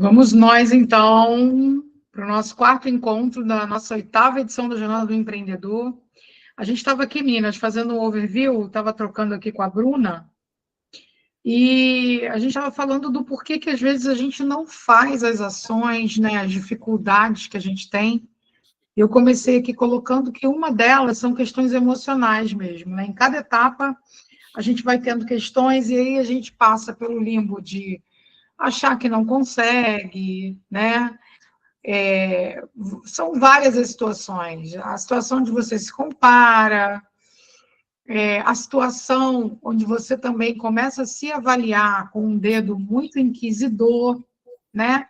Vamos nós, então, para o nosso quarto encontro da nossa 8ª edição da Jornada do Empreendedor. A gente estava aqui, meninas, fazendo um overview, estava trocando aqui com a Bruna, e a gente estava falando do porquê que, às vezes, a gente não faz as ações, né, as dificuldades que a gente tem. Eu comecei aqui colocando que uma delas são questões emocionais mesmo, né? Em cada etapa, a gente vai tendo questões, e aí a gente passa pelo limbo de achar que não consegue, né? São várias as situações. A situação de você se compara, a situação onde você também começa a se avaliar com um dedo muito inquisidor, né?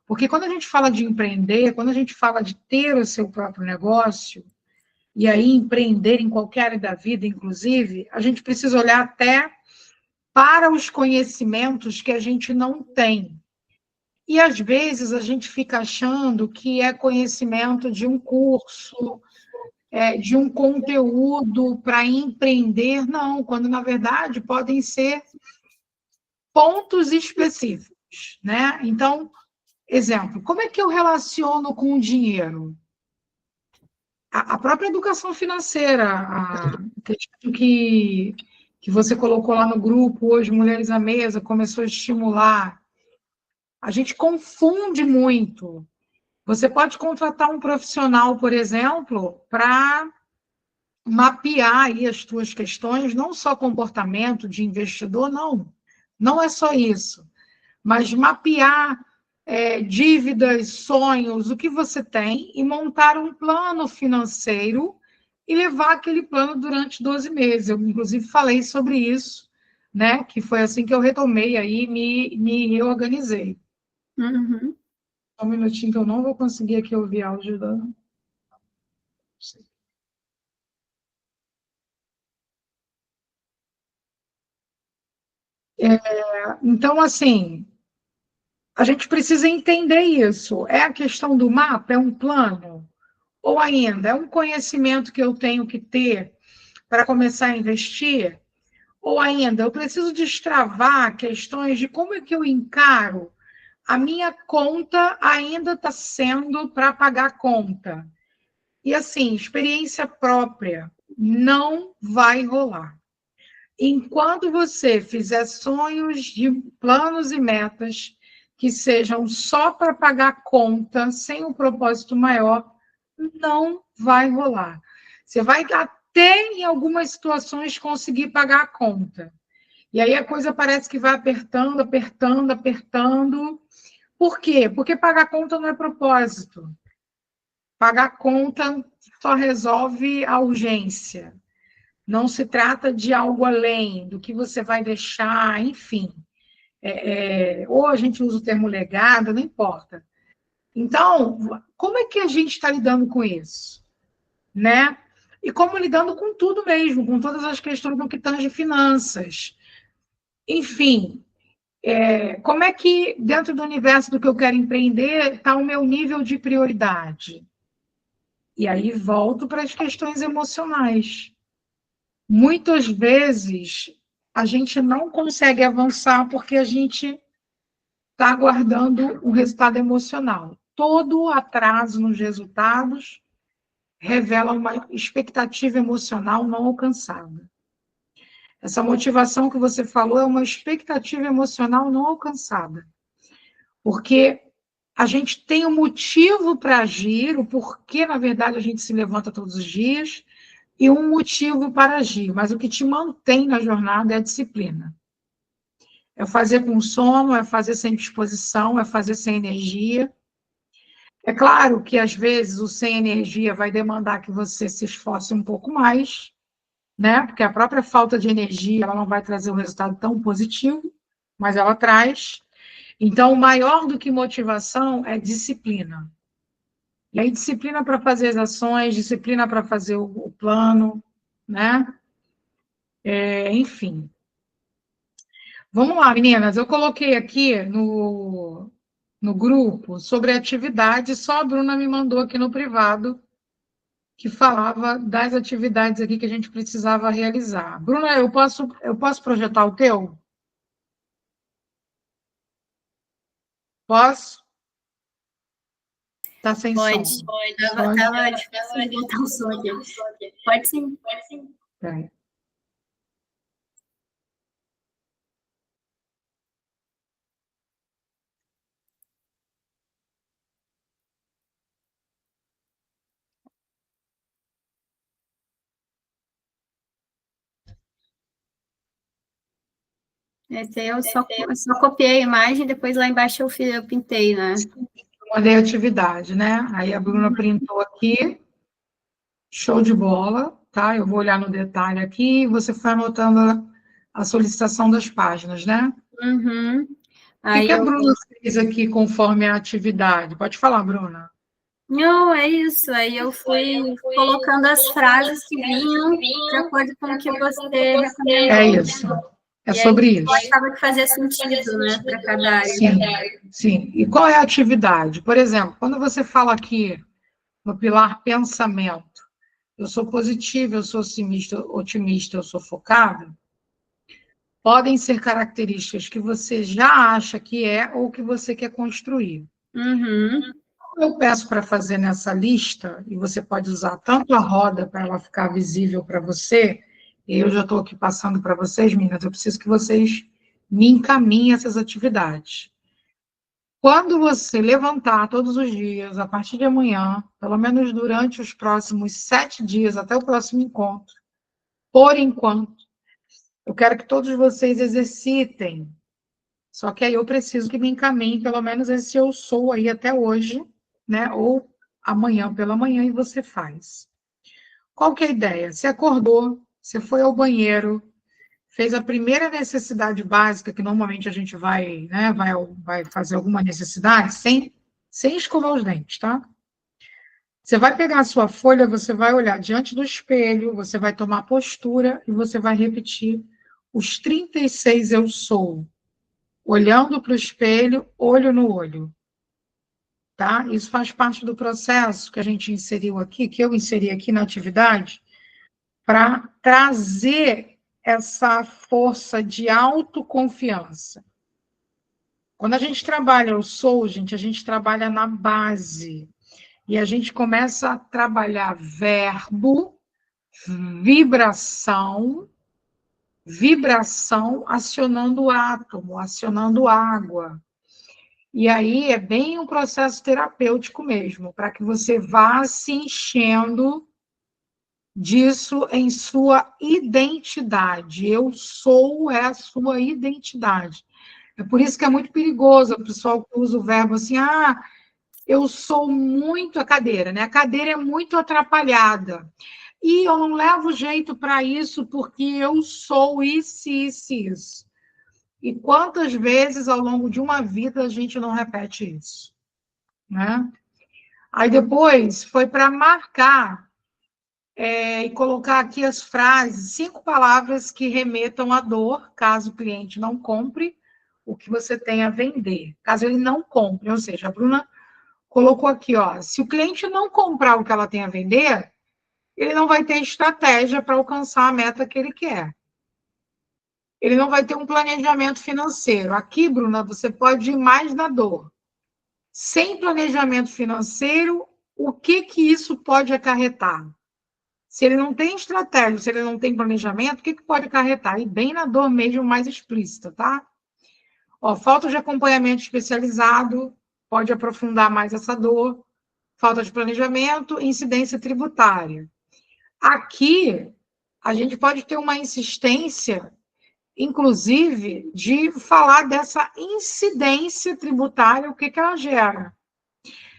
Porque quando a gente fala de empreender, quando a gente fala de ter o seu próprio negócio, e aí empreender em qualquer área da vida, inclusive, a gente precisa olhar até para os conhecimentos que a gente não tem. E às vezes a gente fica achando que é conhecimento de um curso, de um conteúdo para empreender, não, quando na verdade podem ser pontos específicos, né? Então, exemplo, como é que eu relaciono com o dinheiro? A própria educação financeira, a questão que você colocou lá no grupo hoje, Mulheres à Mesa, começou a estimular. A gente confunde muito. Você pode contratar um profissional, por exemplo, para mapear aí as tuas questões, não só comportamento de investidor, não. Não é só isso. Mas mapear dívidas, sonhos, o que você tem, e montar um plano financeiro e levar aquele plano durante 12 meses. Eu, inclusive, falei sobre isso, né? Que foi assim que eu retomei aí, me reorganizei. Uhum. Só um minutinho que eu não vou conseguir aqui ouvir áudio da... Então, assim, a gente precisa entender isso. É a questão do mapa? É um plano? Ou ainda, é um conhecimento que eu tenho que ter para começar a investir? Ou ainda, eu preciso destravar questões de como é que eu encaro a minha conta ainda está sendo para pagar a conta. E assim, experiência própria não vai rolar. Enquanto você fizer sonhos de planos e metas que sejam só para pagar conta, sem um propósito maior, não vai rolar. Você vai até, em algumas situações, conseguir pagar a conta. E aí a coisa parece que vai apertando, apertando, apertando. Por quê? Porque pagar conta não é propósito. Pagar conta só resolve a urgência. Não se trata de algo além do que você vai deixar, enfim. Ou a gente usa o termo legado, não importa. Então, como é que a gente está lidando com isso? Né? E como lidando com tudo mesmo, com todas as questões no que tange finanças. Enfim, como é que, dentro do universo do que eu quero empreender, está o meu nível de prioridade? E aí volto para as questões emocionais. Muitas vezes a gente não consegue avançar porque a gente está aguardando um resultado emocional. Todo atraso nos resultados revela uma expectativa emocional não alcançada. Essa motivação que você falou é uma expectativa emocional não alcançada. Porque a gente tem um motivo para agir, o porquê, na verdade, a gente se levanta todos os dias, e um motivo para agir. Mas o que te mantém na jornada é a disciplina. É fazer com sono, é fazer sem disposição, é fazer sem energia. É claro que, às vezes, o sem energia vai demandar que você se esforce um pouco mais, né? Porque a própria falta de energia ela não vai trazer um resultado tão positivo, mas ela traz. Então, maior do que motivação é disciplina. E aí, disciplina para fazer as ações, disciplina para fazer o plano, né? Enfim. Vamos lá, meninas. Eu coloquei aqui no grupo sobre atividade, só a Bruna me mandou aqui no privado, que falava das atividades aqui que a gente precisava realizar. Bruna, eu posso projetar o teu? Posso? Tá sem Pode. som. Tava difícil de botar o som aqui. Pode sim. Peraí. Esse aí eu só copiei a imagem, depois lá embaixo eu pintei, né? Mandei atividade, né? Aí a Bruna printou aqui. Show de bola, tá? Eu vou olhar no detalhe aqui e você foi anotando a solicitação das páginas, né? Uhum. O Aí que a eu... Bruna fez aqui conforme a atividade? Pode falar, Bruna. Não, é isso. Aí eu fui colocando as frases que vinham de acordo com o que você recomendou. É isso. É E aí sobre isso. eu achava que fazia sentido, né, para cada área. Sim, sim. E qual é a atividade? Por exemplo, quando você fala aqui no pilar pensamento, eu sou positivo, eu sou otimista, eu sou focado, podem ser características que você já acha que é ou que você quer construir. Uhum. Eu peço para fazer nessa lista, e você pode usar tanto a roda para ela ficar visível para você, e eu já estou aqui passando para vocês, meninas, eu preciso que vocês me encaminhem essas atividades. Quando você levantar todos os dias, a partir de amanhã, pelo menos durante os próximos 7 dias, até o próximo encontro, por enquanto, eu quero que todos vocês exercitem. Só que aí eu preciso que me encaminhem pelo menos esse eu sou aí até hoje, né? Ou amanhã pela manhã e você faz. Qual que é a ideia? Você acordou, você foi ao banheiro, fez a primeira necessidade básica, que normalmente a gente vai, né, vai fazer alguma necessidade, sem escovar os dentes, tá? Você vai pegar a sua folha, você vai olhar diante do espelho, você vai tomar postura e você vai repetir os 36 eu sou, olhando para o espelho, olho no olho. Tá? Isso faz parte do processo que a gente inseriu aqui, que eu inseri aqui na atividade, para trazer essa força de autoconfiança. Quando a gente trabalha o sou, gente, a gente trabalha na base. E a gente começa a trabalhar verbo, vibração, vibração acionando o átomo, acionando água. E aí é bem um processo terapêutico mesmo, para que você vá se enchendo disso em sua identidade. Eu sou é a sua identidade. É por isso que é muito perigoso o pessoal que usa o verbo assim, eu sou muito a cadeira, né? A cadeira é muito atrapalhada. E eu não levo jeito para isso porque eu sou isso, isso, isso. E quantas vezes ao longo de uma vida a gente não repete isso, né? Aí depois foi para marcar e colocar aqui as frases, 5 palavras que remetam à dor, caso o cliente não compre o que você tem a vender. Caso ele não compre, ou seja, a Bruna colocou aqui, ó, se o cliente não comprar o que ela tem a vender, ele não vai ter estratégia para alcançar a meta que ele quer. Ele não vai ter um planejamento financeiro. Aqui, Bruna, você pode ir mais na dor. Sem planejamento financeiro, o que isso pode acarretar? Se ele não tem estratégia, se ele não tem planejamento, o que pode acarretar? E bem na dor mesmo, mais explícita, tá? Ó, falta de acompanhamento especializado, pode aprofundar mais essa dor. Falta de planejamento, incidência tributária. Aqui, a gente pode ter uma insistência, inclusive, de falar dessa incidência tributária, o que ela gera.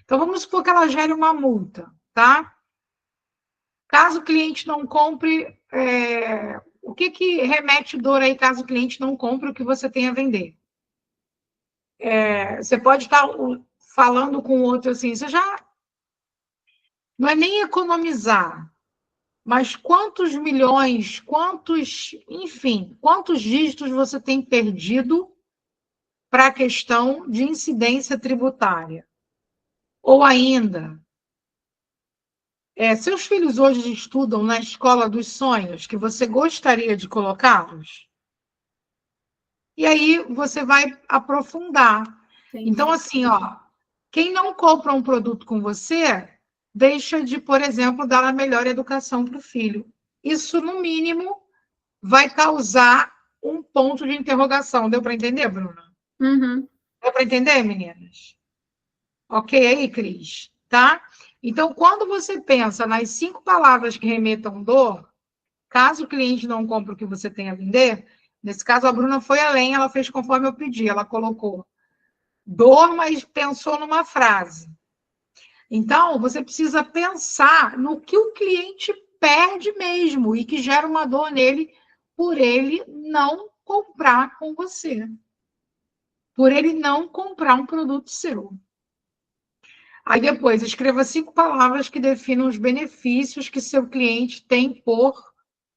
Então, vamos supor que ela gere uma multa, tá? Caso o cliente não compre, o que remete dor aí caso o cliente não compre o que você tem a vender? Você pode estar falando com o outro assim, você já... Não é nem economizar, mas quantos milhões, enfim, quantos dígitos você tem perdido para a questão de incidência tributária? Ou ainda, seus filhos hoje estudam na escola dos sonhos que você gostaria de colocá-los? E aí você vai aprofundar. Entendi. Então, assim, ó, quem não compra um produto com você, deixa de, por exemplo, dar a melhor educação para o filho. Isso, no mínimo, vai causar um ponto de interrogação. Deu para entender, Bruna? Uhum. Deu para entender, meninas? Ok aí, Cris? Tá? Então, quando você pensa nas 5 palavras que remetam dor, caso o cliente não compre o que você tem a vender, nesse caso a Bruna foi além, ela fez conforme eu pedi, ela colocou dor, mas pensou numa frase. Então, você precisa pensar no que o cliente perde mesmo e que gera uma dor nele por ele não comprar com você, por ele não comprar um produto seu. Aí depois, escreva 5 palavras que definam os benefícios que seu cliente tem por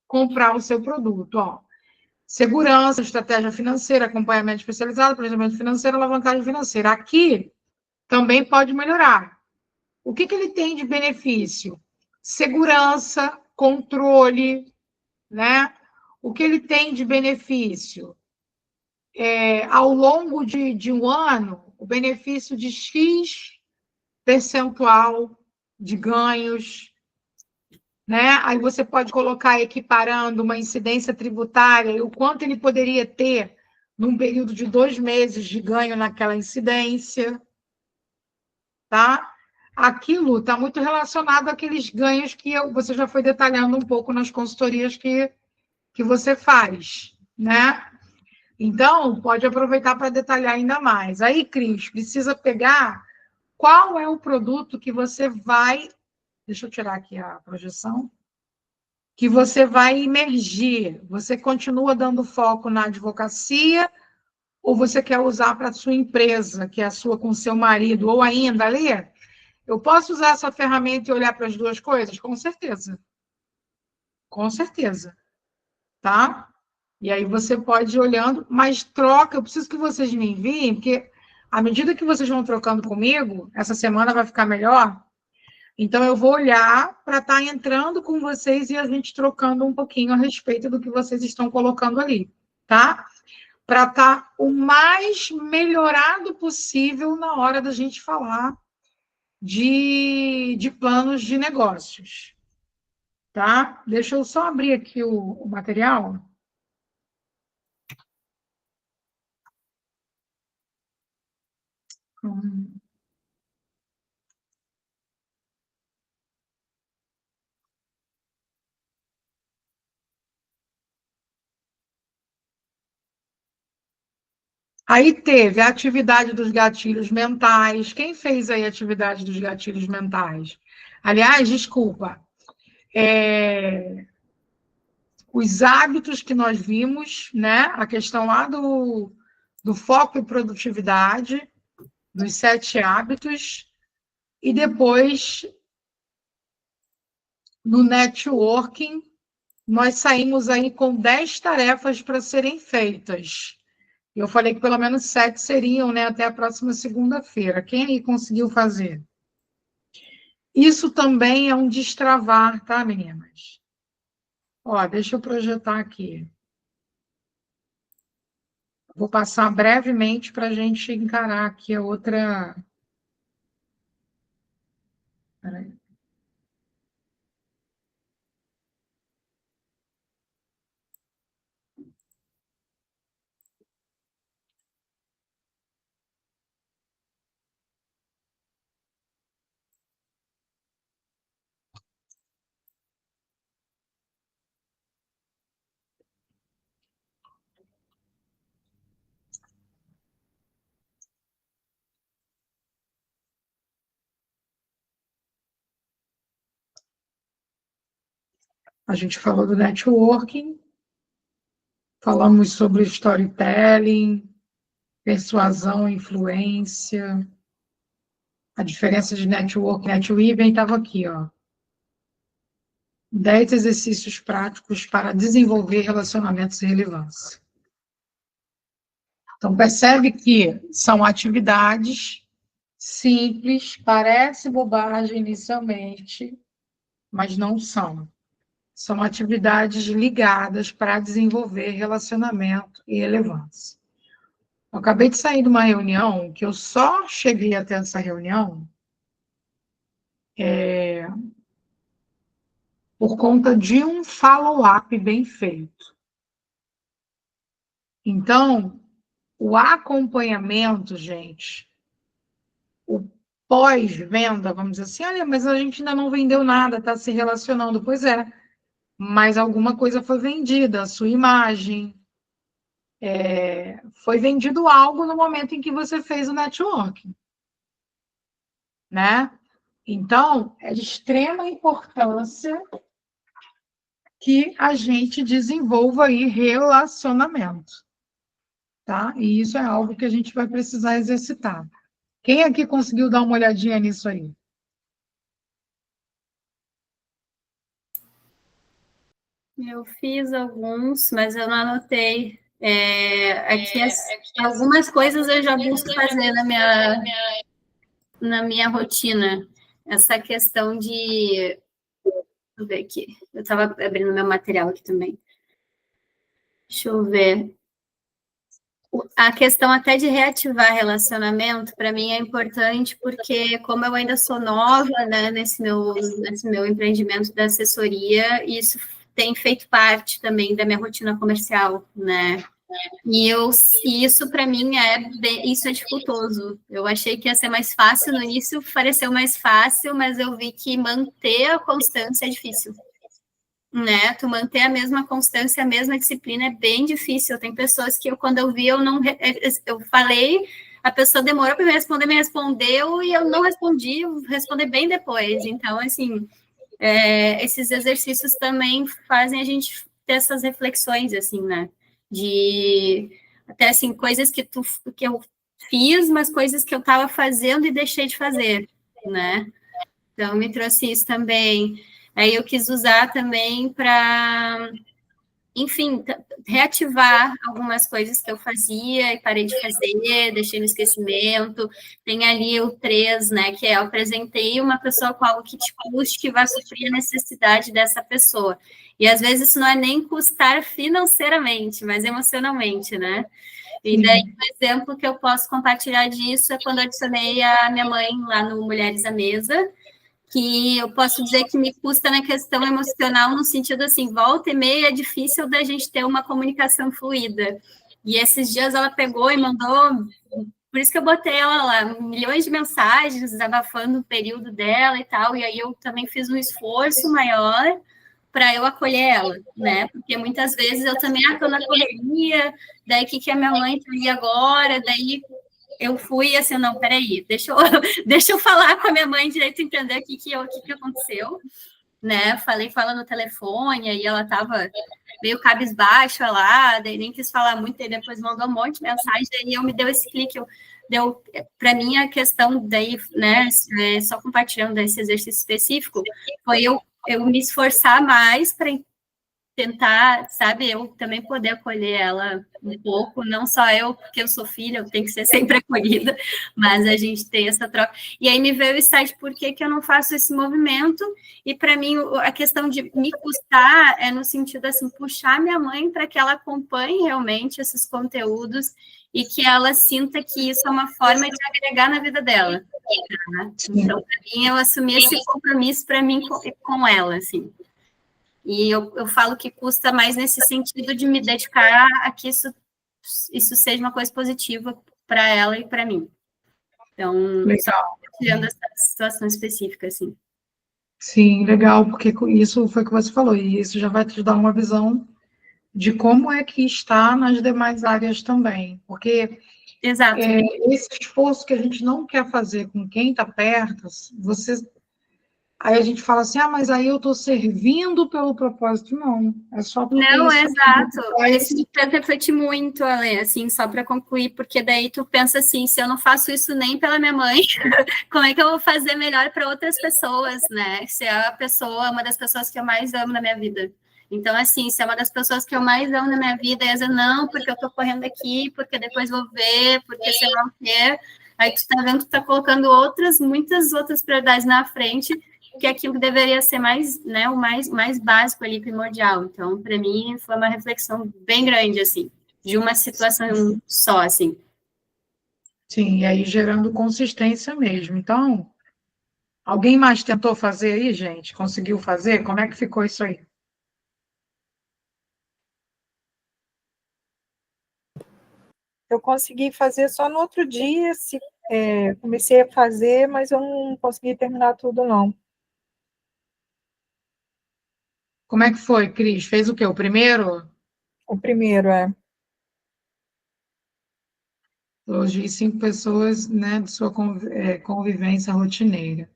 comprar o seu produto. Ó, segurança, estratégia financeira, acompanhamento especializado, planejamento financeiro, alavancagem financeira. Aqui também pode melhorar. O que ele tem de benefício? Segurança, controle, né? O que ele tem de benefício? Ao longo de um ano, o benefício de X percentual de ganhos, né? Aí você pode colocar equiparando uma incidência tributária e o quanto ele poderia ter num período de 2 meses de ganho naquela incidência, tá? Aquilo está muito relacionado àqueles ganhos que você já foi detalhando um pouco nas consultorias que você faz, né? Então, pode aproveitar para detalhar ainda mais. Aí, Cris, precisa pegar qual é o produto que você vai... Deixa eu tirar aqui a projeção. Que você vai imergir. Você continua dando foco na advocacia ou você quer usar para a sua empresa, que é a sua com seu marido, ou ainda, ali? Eu posso usar essa ferramenta e olhar para as duas coisas? Com certeza. Com certeza. Tá? E aí você pode ir olhando, mas troca, eu preciso que vocês me enviem, porque à medida que vocês vão trocando comigo, essa semana vai ficar melhor. Então, eu vou olhar para estar entrando com vocês e a gente trocando um pouquinho a respeito do que vocês estão colocando ali, tá? Para estar o mais melhorado possível na hora da gente falar de planos de negócios, tá? Deixa eu só abrir aqui o material. Aí teve a atividade dos gatilhos mentais. Quem fez aí a atividade dos gatilhos mentais? Aliás, desculpa. Os hábitos que nós vimos, né? A questão lá do foco e produtividade, dos 7 hábitos, e depois, no networking, nós saímos aí com 10 tarefas para serem feitas. Eu falei que pelo menos 7 seriam, né, até a próxima segunda-feira. Quem aí conseguiu fazer? Isso também é um destravar, tá, meninas? Ó, deixa eu projetar aqui. Vou passar brevemente para a gente encarar aqui a outra. Peraí. A gente falou do networking, falamos sobre storytelling, persuasão, influência, a diferença de network e netweaving estava aqui, ó. 10 exercícios práticos para desenvolver relacionamentos de relevância. Então, percebe que são atividades simples, parece bobagem inicialmente, mas não são. São atividades ligadas para desenvolver relacionamento e relevância. Eu acabei de sair de uma reunião que eu só cheguei até essa reunião por conta de um follow-up bem feito. Então, o acompanhamento, gente, o pós-venda, vamos dizer assim, olha, mas a gente ainda não vendeu nada, está se relacionando. Pois é, mas alguma coisa foi vendida, a sua imagem, foi vendido algo no momento em que você fez o networking, né? Então, é de extrema importância que a gente desenvolva aí relacionamento, tá? E isso é algo que a gente vai precisar exercitar. Quem aqui conseguiu dar uma olhadinha nisso aí? Eu fiz alguns, mas eu não anotei. Aqui algumas coisas eu já busco fazer na minha rotina. Essa questão de... Deixa eu ver aqui. Eu estava abrindo meu material aqui também. Deixa eu ver. A questão até de reativar relacionamento, para mim é importante, porque como eu ainda sou nova, né, nesse meu empreendimento da assessoria, isso tem feito parte também da minha rotina comercial, né? E isso para mim isso é dificultoso. Eu achei que ia ser mais fácil no início, pareceu mais fácil, mas eu vi que manter a constância é difícil. Né, tu manter a mesma constância, a mesma disciplina é bem difícil. Tem pessoas que quando eu vi, eu falei, a pessoa demorou para me respondeu e eu não respondi, eu respondi bem depois. Então, assim, esses exercícios também fazem a gente ter essas reflexões, assim, né, de até, assim, coisas que eu fiz, mas coisas que eu estava fazendo e deixei de fazer, né. Então, me trouxe isso também. Aí eu quis usar também para, enfim, reativar algumas coisas que eu fazia e parei de fazer, deixei no esquecimento. Tem ali o 3, né, que eu apresentei uma pessoa com algo que te custe, que vai suprir a necessidade dessa pessoa. E às vezes isso não é nem custar financeiramente, mas emocionalmente, né? E daí, um exemplo que eu posso compartilhar disso é quando eu adicionei a minha mãe lá no Mulheres à Mesa, que eu posso dizer que me custa na questão emocional, no sentido assim, volta e meia é difícil da gente ter uma comunicação fluida. E esses dias ela pegou e mandou, por isso que eu botei ela lá, milhões de mensagens, desabafando o período dela e tal, e aí eu também fiz um esforço maior para eu acolher ela, né? Porque muitas vezes eu também estou na correria, daí o que a minha mãe está ali agora, daí eu fui assim, não, peraí, deixa eu falar com a minha mãe direito, entender o que aconteceu, né? Falei com ela no telefone, aí ela estava meio cabisbaixa lá, daí nem quis falar muito, e depois mandou um monte de mensagem, daí eu me deu esse clique, deu para mim a questão daí, né, só compartilhando esse exercício específico, foi eu me esforçar mais para tentar, sabe, eu também poder acolher ela um pouco, não só eu, porque eu sou filha, eu tenho que ser sempre acolhida, mas a gente tem essa troca. E aí me veio o insight, por que eu não faço esse movimento? E para mim, a questão de me custar é no sentido, assim, puxar minha mãe para que ela acompanhe realmente esses conteúdos e que ela sinta que isso é uma forma de agregar na vida dela. Tá? Então, para mim, eu assumi esse compromisso para mim com ela, assim. E eu falo que custa mais nesse sentido de me dedicar a que isso seja uma coisa positiva para ela e para mim. Então, legal. Tirando essa situação específica, assim. Sim, legal, porque isso foi o que você falou, e isso já vai te dar uma visão de como é que está nas demais áreas também. Porque Exato. Esse esforço que a gente não quer fazer com quem está perto, aí a gente fala assim, mas aí eu estou servindo pelo propósito. Não, é só porque não, isso exato. Isso me fez refletir muito, Ale, assim, só para concluir, porque daí tu pensa assim, se eu não faço isso nem pela minha mãe, como é que eu vou fazer melhor para outras pessoas, né? Se é uma das pessoas que eu mais amo na minha vida. Então, assim, se é uma das pessoas que eu mais amo na minha vida, e eu não, porque eu estou correndo aqui, porque depois vou ver, porque sei lá o quê. Aí tu tá vendo que tu tá colocando muitas outras prioridades na frente, que aquilo que deveria ser mais, né, o mais básico ali, primordial. Então, para mim, foi uma reflexão bem grande, assim, de uma situação só, assim. Sim, e aí gerando consistência mesmo. Então, alguém mais tentou fazer aí, gente? Conseguiu fazer? Como é que ficou isso aí? Eu consegui fazer só no outro dia, comecei a fazer, mas eu não consegui terminar tudo, não. Como é que foi, Cris? Fez o quê? O primeiro? O primeiro Elogie 5 pessoas, né, de sua convivência rotineira.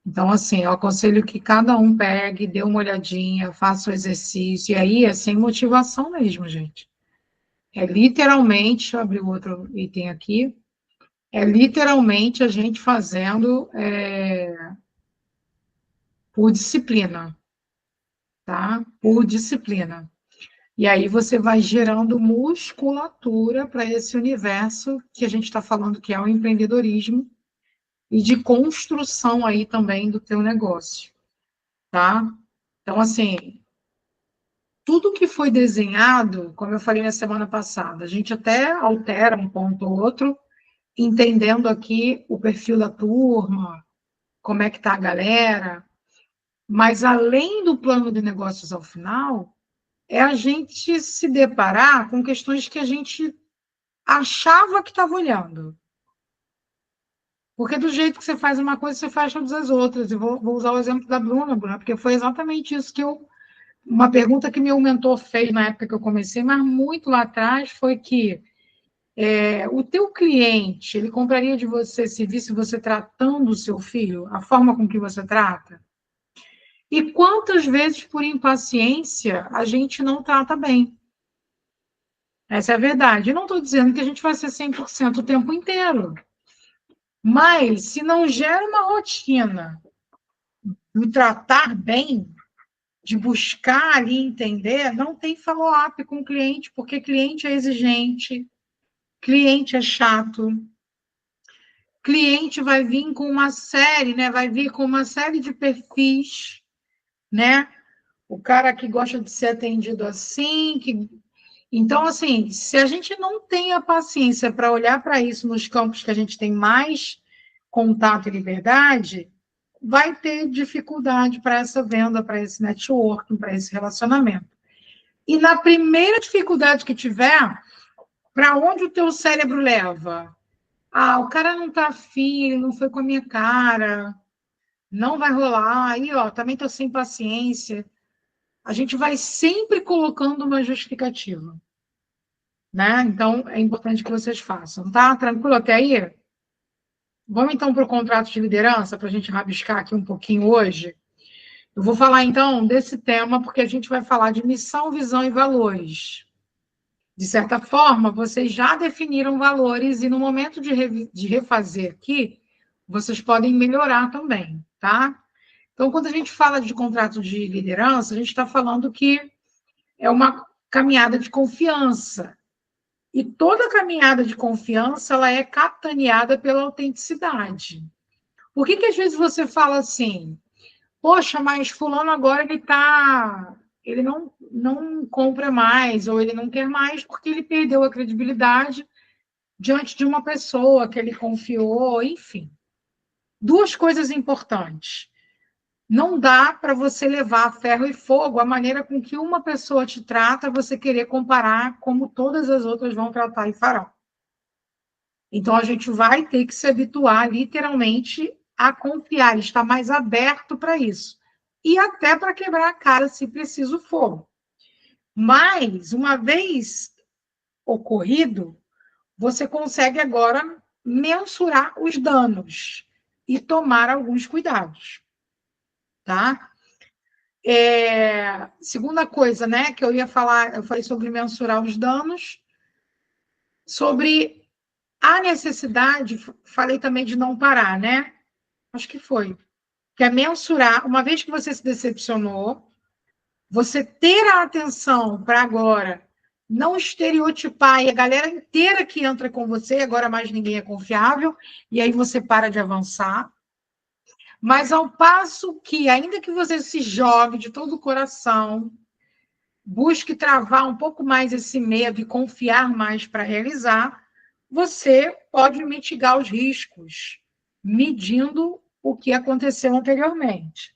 Então, assim, eu aconselho que cada um pegue, dê uma olhadinha, faça o exercício. E aí é sem motivação mesmo, gente. É literalmente, deixa eu abrir o outro item aqui. É literalmente a gente fazendo por disciplina, tá? Por disciplina. E aí você vai gerando musculatura para esse universo que a gente está falando que é o empreendedorismo e de construção aí também do teu negócio, tá? Então, assim, tudo que foi desenhado, como eu falei na semana passada, a gente até altera um ponto ou outro, entendendo aqui o perfil da turma, como é que está a galera, mas além do plano de negócios ao final, é a gente se deparar com questões que a gente achava que estava olhando. Porque do jeito que você faz uma coisa, você faz todas as outras. E vou usar o exemplo da Bruna, porque foi exatamente isso que eu. Uma pergunta que meu mentor fez na época que eu comecei, mas muito lá atrás, foi que o teu cliente, ele compraria de você se visse você tratando o seu filho, a forma com que você trata? E quantas vezes, por impaciência, a gente não trata bem? Essa é a verdade. Eu não estou dizendo que a gente vai ser 100% o tempo inteiro. Mas, se não gera uma rotina de tratar bem, de buscar ali entender, não tem follow-up com o cliente, porque cliente é exigente, cliente é chato, cliente vai vir com uma série, né? Vai vir com uma série de perfis, né? O cara que gosta de ser atendido assim, que... Então, assim, se a gente não tem a paciência para olhar para isso nos campos que a gente tem mais contato e liberdade, vai ter dificuldade para essa venda, para esse networking, para esse relacionamento. E na primeira dificuldade que tiver, para onde o teu cérebro leva? Ah, o cara não está afim, ele não foi com a minha cara, não vai rolar, aí, ó, também estou sem paciência. A gente vai sempre colocando uma justificativa, né? Então, é importante que vocês façam, tá? Tranquilo até aí? Vamos, então, para o contrato de liderança, para a gente rabiscar aqui um pouquinho hoje. Eu vou falar, então, desse tema, porque a gente vai falar de missão, visão e valores. De certa forma, vocês já definiram valores e no momento de refazer aqui, vocês podem melhorar também, tá? Então, quando a gente fala de contrato de liderança, a gente está falando que é uma caminhada de confiança. E toda caminhada de confiança, ela é capitaneada pela autenticidade. Por que às vezes você fala assim, poxa, mas fulano agora ele não compra mais, ou ele não quer mais, porque ele perdeu a credibilidade diante de uma pessoa que ele confiou, enfim. Duas coisas importantes. Não dá para você levar a ferro e fogo a maneira com que uma pessoa te trata, você querer comparar como todas as outras vão tratar e farão. Então, a gente vai ter que se habituar, literalmente, a confiar, estar mais aberto para isso. E até para quebrar a cara, se preciso for. Mas, uma vez ocorrido, você consegue agora mensurar os danos e tomar alguns cuidados, tá? Segunda coisa, né, que eu ia falar, eu falei sobre mensurar os danos, sobre a necessidade, falei também de não parar, né? Acho que foi. Que é mensurar, uma vez que você se decepcionou, você ter a atenção para agora não estereotipar e a galera inteira que entra com você, agora mais ninguém é confiável, e aí você para de avançar. Mas ao passo que, ainda que você se jogue de todo o coração, busque travar um pouco mais esse medo e confiar mais para realizar, você pode mitigar os riscos, medindo o que aconteceu anteriormente,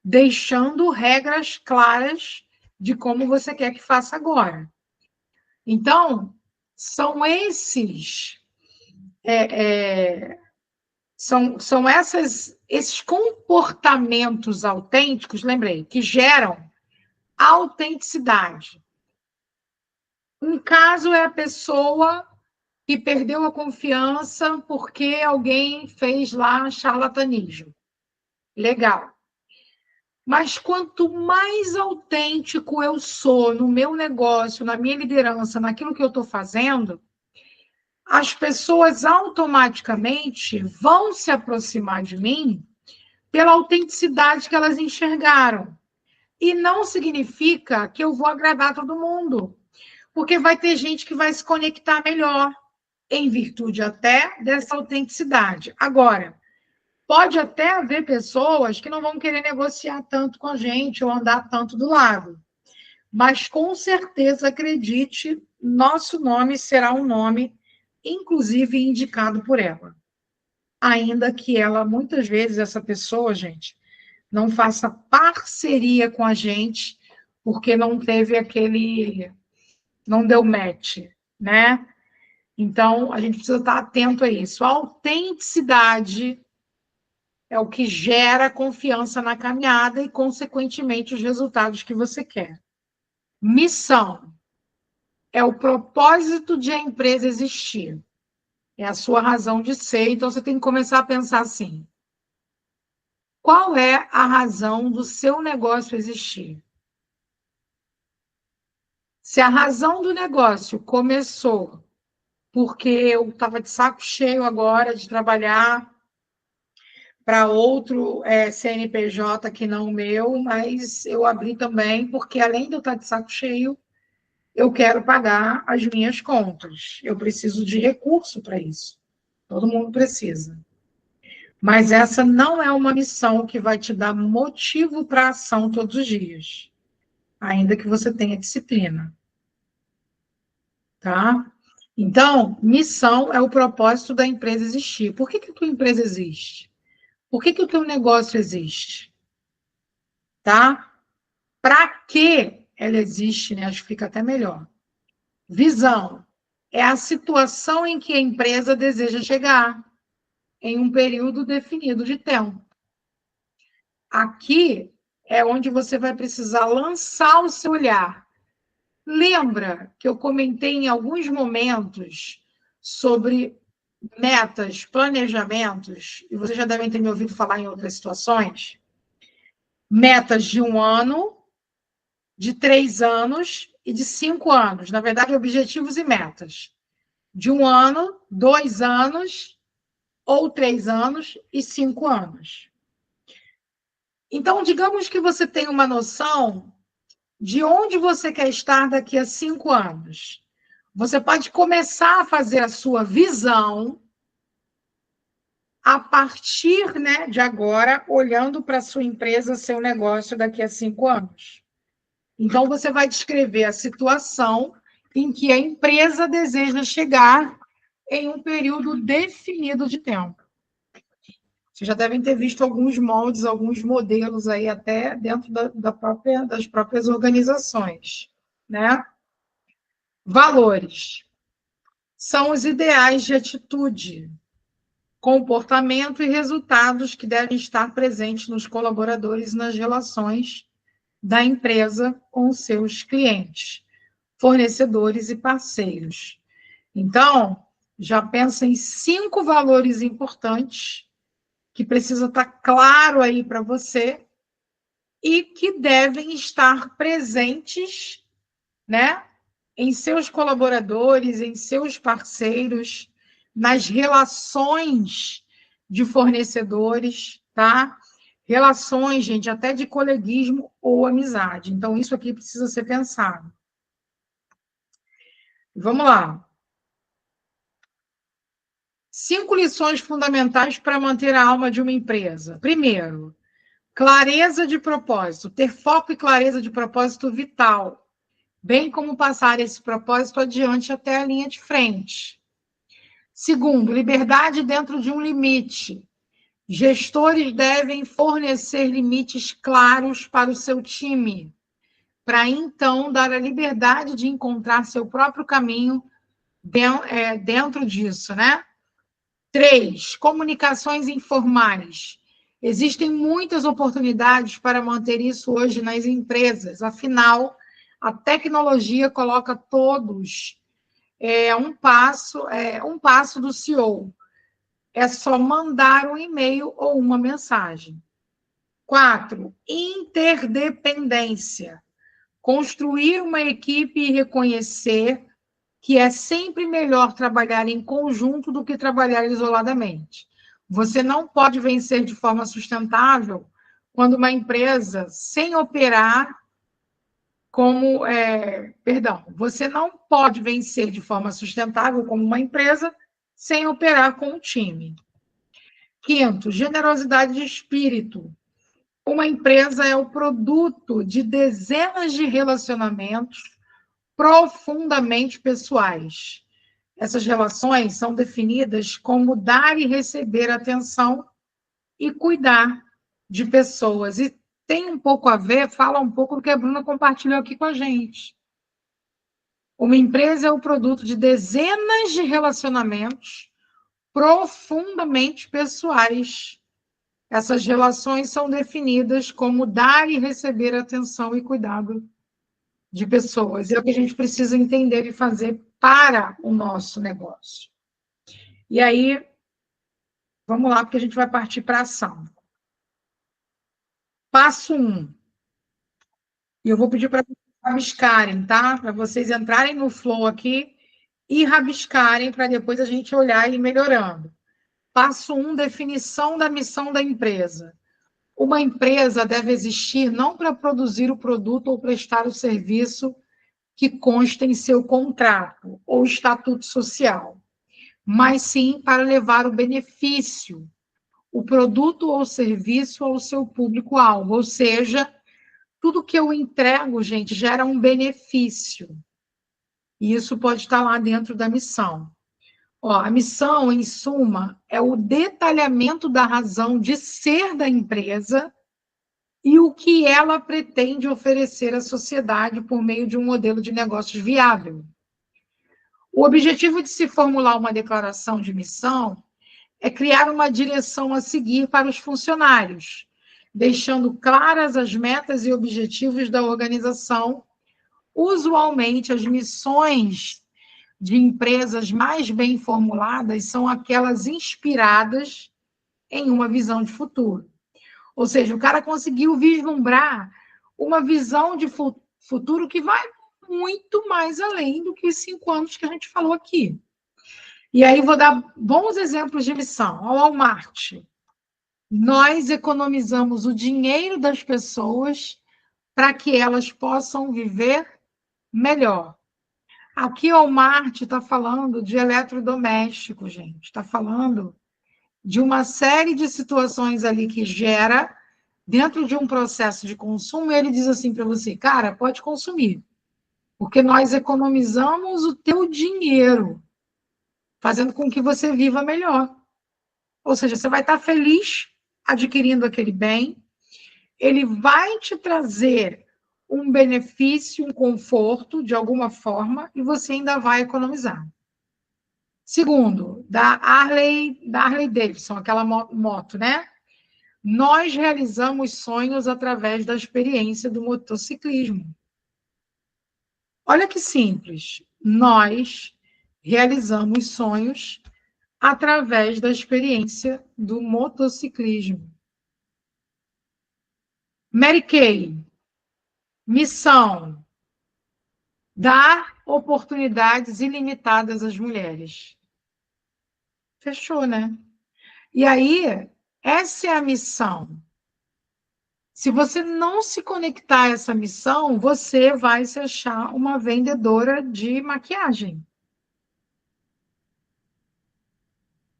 deixando regras claras de como você quer que faça agora. Então, são esses esses comportamentos autênticos, lembrei, que geram autenticidade. Um caso é a pessoa que perdeu a confiança porque alguém fez lá charlatanismo. Legal. Mas quanto mais autêntico eu sou no meu negócio, na minha liderança, naquilo que eu estou fazendo, as pessoas automaticamente vão se aproximar de mim pela autenticidade que elas enxergaram. E não significa que eu vou agradar todo mundo, porque vai ter gente que vai se conectar melhor, em virtude até dessa autenticidade. Agora, pode até haver pessoas que não vão querer negociar tanto com a gente ou andar tanto do lado. Mas, com certeza, acredite, nosso nome será um nome, inclusive, indicado por ela. Ainda que ela, muitas vezes, essa pessoa, gente, não faça parceria com a gente, porque não teve não deu match, né? Então, a gente precisa estar atento a isso. A autenticidade é o que gera confiança na caminhada e, consequentemente, os resultados que você quer. Missão é o propósito de a empresa existir. É a sua razão de ser. Então, você tem que começar a pensar assim: qual é a razão do seu negócio existir? Se a razão do negócio começou porque eu estava de saco cheio agora de trabalhar para outro CNPJ que não o meu, mas eu abri também porque, além de eu estar de saco cheio, eu quero pagar as minhas contas. Eu preciso de recurso para isso. Todo mundo precisa. Mas essa não é uma missão que vai te dar motivo para ação todos os dias, ainda que você tenha disciplina. Tá? Então, missão é o propósito da empresa existir. Por que a tua empresa existe? Por que o teu negócio existe? Tá? Para que ela existe, né? Acho que fica até melhor. Visão é a situação em que a empresa deseja chegar em um período definido de tempo. Aqui é onde você vai precisar lançar o seu olhar. Lembra que eu comentei em alguns momentos sobre metas, planejamentos, e vocês já devem ter me ouvido falar em outras situações? Metas de 1 ano, de 3 anos e de 5 anos. Na verdade, objetivos e metas. De 1 ano, 2 anos, ou 3 anos e 5 anos. Então, digamos que você tem uma noção de onde você quer estar daqui a 5 anos. Você pode começar a fazer a sua visão a partir, né, de agora, olhando para a sua empresa, seu negócio daqui a 5 anos. Então, você vai descrever a situação em que a empresa deseja chegar em um período definido de tempo. Vocês já devem ter visto alguns moldes, alguns modelos aí até dentro das próprias organizações, né? Valores são os ideais de atitude, comportamento e resultados que devem estar presentes nos colaboradores e nas relações da empresa com os seus clientes, fornecedores e parceiros. Então, já pensa em 5 valores importantes que precisa estar claro aí para você e que devem estar presentes, né, em seus colaboradores, em seus parceiros, nas relações de fornecedores, tá? Relações, gente, até de coleguismo ou amizade. Então, isso aqui precisa ser pensado. Vamos lá. 5 lições fundamentais para manter a alma de uma empresa. Primeiro, clareza de propósito. Ter foco e clareza de propósito vital, bem como passar esse propósito adiante até a linha de frente. Segundo, liberdade dentro de um limite. Gestores devem fornecer limites claros para o seu time, para então dar a liberdade de encontrar seu próprio caminho dentro disso, né? 3, comunicações informais. Existem muitas oportunidades para manter isso hoje nas empresas, afinal, a tecnologia coloca todos um passo do CEO. É só mandar um e-mail ou uma mensagem. 4, interdependência. Construir uma equipe e reconhecer que é sempre melhor trabalhar em conjunto do que trabalhar isoladamente. Você não pode vencer de forma sustentável quando uma empresa, sem operar você não pode vencer de forma sustentável como uma empresa sem operar com um time. 5, generosidade de espírito. Uma empresa é o produto de dezenas de relacionamentos profundamente pessoais. Essas relações são definidas como dar e receber atenção e cuidar de pessoas. E tem um pouco a ver, fala um pouco do que a Bruna compartilhou aqui com a gente. Uma empresa é o produto de dezenas de relacionamentos profundamente pessoais. Essas relações são definidas como dar e receber atenção e cuidado de pessoas. É o que a gente precisa entender e fazer para o nosso negócio. E aí, vamos lá, porque a gente vai partir para a ação. Passo 1. E eu vou pedir para vocês rabiscarem, tá? Para vocês entrarem no flow aqui e rabiscarem para depois a gente olhar e ir melhorando. Passo 1, definição da missão da empresa. Uma empresa deve existir não para produzir o produto ou prestar o serviço que consta em seu contrato ou estatuto social, mas sim para levar o benefício, o produto ou serviço ao seu público-alvo. Ou seja, tudo que eu entrego, gente, gera um benefício. E isso pode estar lá dentro da missão. A missão, em suma, é o detalhamento da razão de ser da empresa e o que ela pretende oferecer à sociedade por meio de um modelo de negócios viável. O objetivo de se formular uma declaração de missão é criar uma direção a seguir para os funcionários, deixando claras as metas e objetivos da organização. Usualmente, as missões de empresas mais bem formuladas são aquelas inspiradas em uma visão de futuro. Ou seja, o cara conseguiu vislumbrar uma visão de futuro que vai muito mais além do que os 5 anos que a gente falou aqui. E aí vou dar bons exemplos de missão. Ao Walmart, nós economizamos o dinheiro das pessoas para que elas possam viver melhor. Aqui o Walmart está falando de eletrodoméstico, gente. Está falando de uma série de situações ali que gera dentro de um processo de consumo. Ele diz assim para você, cara, pode consumir, porque nós economizamos o teu dinheiro, fazendo com que você viva melhor. Ou seja, você vai estar feliz adquirindo aquele bem, ele vai te trazer um benefício, um conforto, de alguma forma, e você ainda vai economizar. Segundo, da Harley Davidson, aquela moto, né? Nós realizamos sonhos através da experiência do motociclismo. Olha que simples. Nós realizamos sonhos através da experiência do motociclismo. Mary Kay, missão: dar oportunidades ilimitadas às mulheres. Fechou, né? E aí, essa é a missão. Se você não se conectar a essa missão, você vai se achar uma vendedora de maquiagem.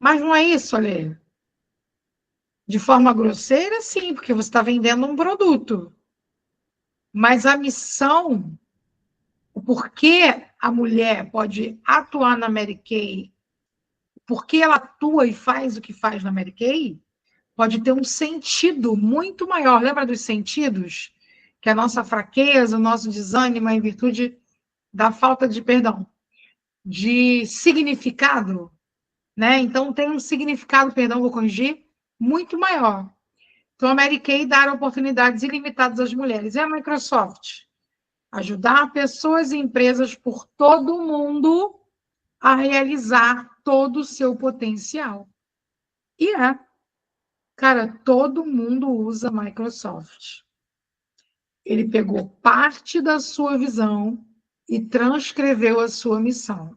Mas não é isso, Ale? De forma grosseira, sim, porque você está vendendo um produto. Mas a missão, o porquê a mulher pode atuar na Mary Kay, porque ela atua e faz o que faz na Mary Kay, pode ter um sentido muito maior. Lembra dos sentidos? Que a nossa fraqueza, o nosso desânimo é em virtude da falta de, perdão, de significado, né? Então, tem um significado, perdão, vou corrigir, muito maior. Então, a Mary Kay dá oportunidades ilimitadas às mulheres. E a Microsoft? Ajudar pessoas e empresas por todo o mundo a realizar todo o seu potencial. E cara, todo mundo usa Microsoft. Ele pegou parte da sua visão e transcreveu a sua missão.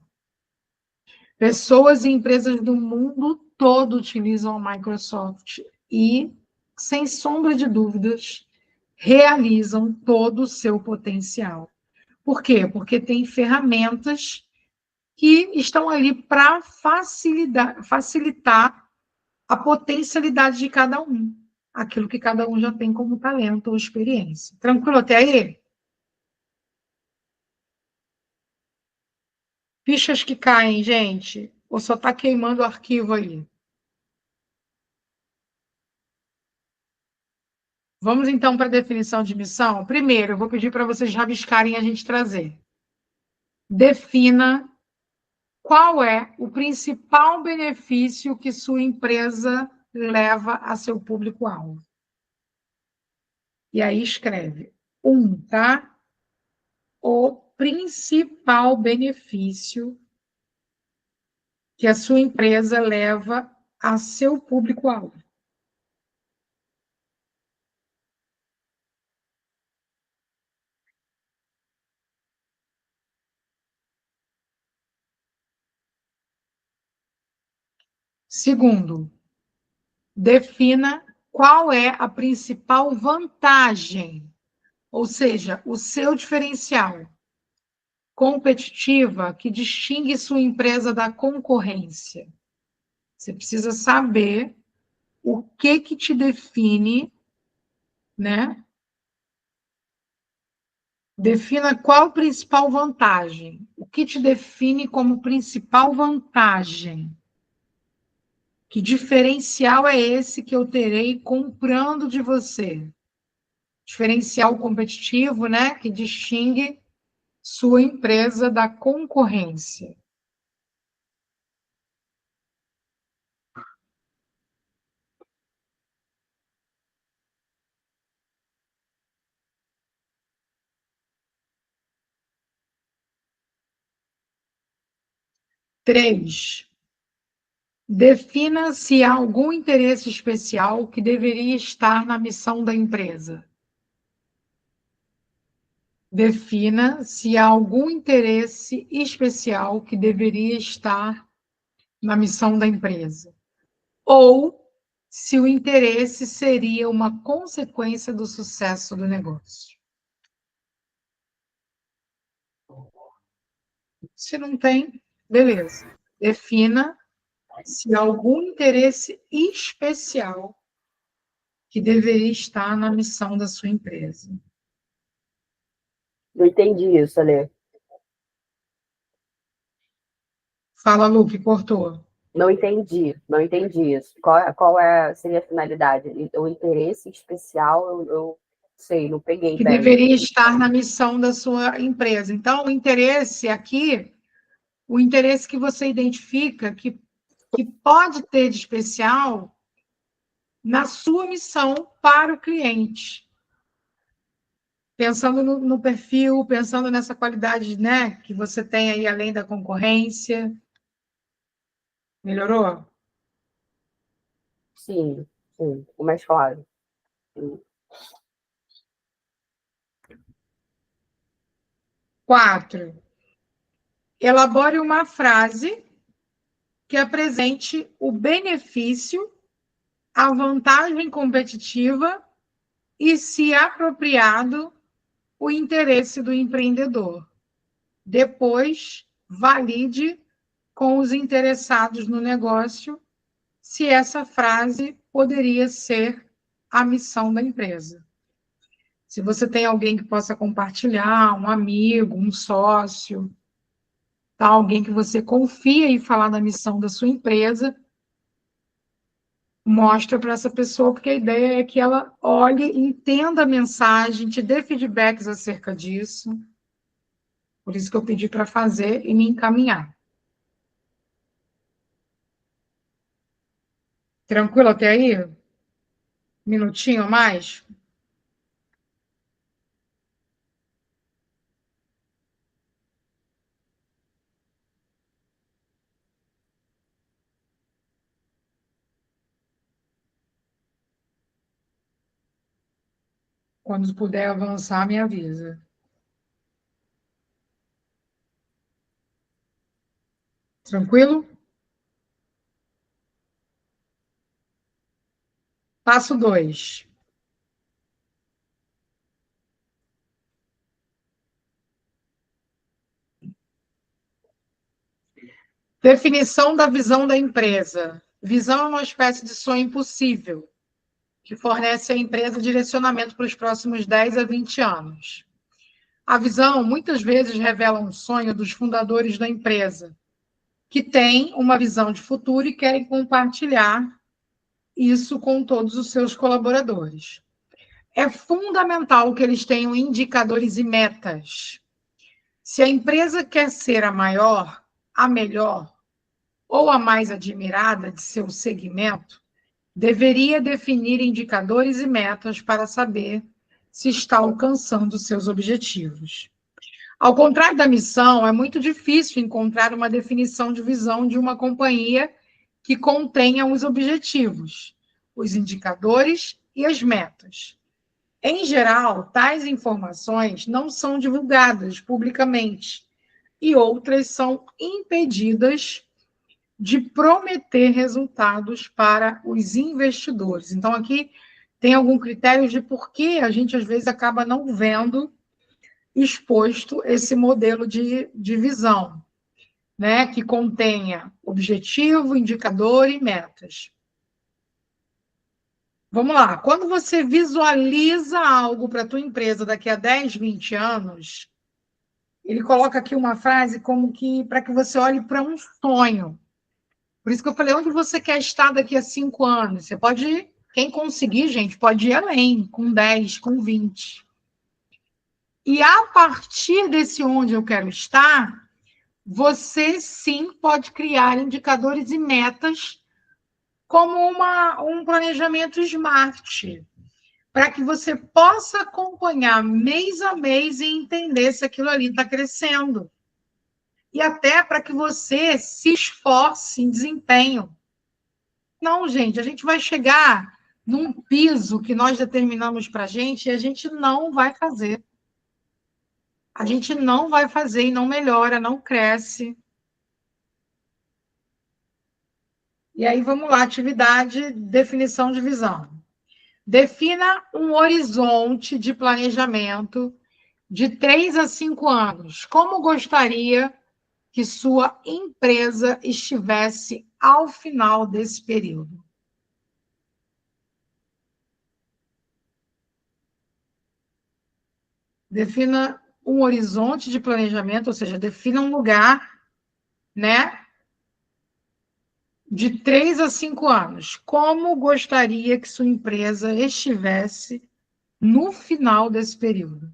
Pessoas e empresas do mundo todo utilizam a Microsoft e, sem sombra de dúvidas, realizam todo o seu potencial. Por quê? Porque tem ferramentas que estão ali para facilitar a potencialidade de cada um, aquilo que cada um já tem como talento ou experiência. Tranquilo até aí? Fichas que caem, gente, ou só está queimando o arquivo aí? Vamos então para a definição de missão? Primeiro, eu vou pedir para vocês rabiscarem e a gente trazer. Defina qual é o principal benefício que sua empresa leva a seu público-alvo. E aí escreve tá? O principal benefício que a sua empresa leva a seu público-alvo. Segundo, defina qual é a principal vantagem, ou seja, o seu diferencial competitiva que distingue sua empresa da concorrência. Você precisa saber o que te define, né? Defina qual a principal vantagem. O que te define como principal vantagem? Que diferencial é esse que eu terei comprando de você? Diferencial competitivo, né? Que distingue sua empresa da concorrência. Três, defina se há algum interesse especial que deveria estar na missão da empresa. Defina se há algum interesse especial que deveria estar na missão da empresa. Ou se o interesse seria uma consequência do sucesso do negócio. Se não tem, beleza. Defina se há algum interesse especial que deveria estar na missão da sua empresa. Não entendi isso, Ale. Fala, Lu, que cortou. Não entendi isso. Seria a finalidade? O interesse especial, eu sei, não peguei Que bem. deveria estar na missão da sua empresa. Então, o interesse aqui, o interesse que você identifica que pode ter de especial na sua missão para o cliente. Pensando no perfil, pensando nessa qualidade, né, que você tem aí além da concorrência. Melhorou? Sim, ficou mais claro. Sim. 4. Elabore uma frase que apresente o benefício, a vantagem competitiva e, se apropriado, o interesse do empreendedor. Depois, valide com os interessados no negócio se essa frase poderia ser a missão da empresa. Se você tem alguém que possa compartilhar, um amigo, um sócio, tá? Alguém que você confia e falar da missão da sua empresa, mostra para essa pessoa, porque a ideia é que ela olhe, entenda a mensagem, te dê feedbacks acerca disso. Por isso que eu pedi para fazer e me encaminhar. Tranquilo até aí? Minutinho a mais? Quando puder avançar, me avisa. Tranquilo? Passo 2. Definição da visão da empresa. Visão é uma espécie de sonho impossível, que fornece à empresa direcionamento para os próximos 10 a 20 anos. A visão, muitas vezes, revela um sonho dos fundadores da empresa, que têm uma visão de futuro e querem compartilhar isso com todos os seus colaboradores. É fundamental que eles tenham indicadores e metas. Se a empresa quer ser a maior, a melhor ou a mais admirada de seu segmento, deveria definir indicadores e metas para saber se está alcançando seus objetivos. Ao contrário da missão, é muito difícil encontrar uma definição de visão de uma companhia que contenha os objetivos, os indicadores e as metas. Em geral, tais informações não são divulgadas publicamente e outras são impedidas de prometer resultados para os investidores. Então, aqui tem algum critério de por que a gente, às vezes, acaba não vendo exposto esse modelo de visão, né, que contenha objetivo, indicador e metas. Vamos lá, quando você visualiza algo para a tua empresa daqui a 10, 20 anos, ele coloca aqui uma frase como que para que você olhe para um sonho. Por isso que eu falei, onde você quer estar daqui a 5 anos? Você pode, quem conseguir, gente, pode ir além, com 10, com 20. E a partir desse onde eu quero estar, você sim pode criar indicadores e metas como um planejamento SMART, para que você possa acompanhar mês a mês e entender se aquilo ali está crescendo. E até para que você se esforce em desempenho. Não, gente, a gente vai chegar num piso que nós determinamos para a gente e a gente não vai fazer. A gente não vai fazer e não melhora, não cresce. E aí, vamos lá, atividade, definição de visão. Defina um horizonte de planejamento de 3 a 5 anos. Como gostaria que sua empresa estivesse ao final desse período? Defina um horizonte de planejamento, ou seja, defina um lugar, né, de 3 a 5 anos. Como gostaria que sua empresa estivesse no final desse período?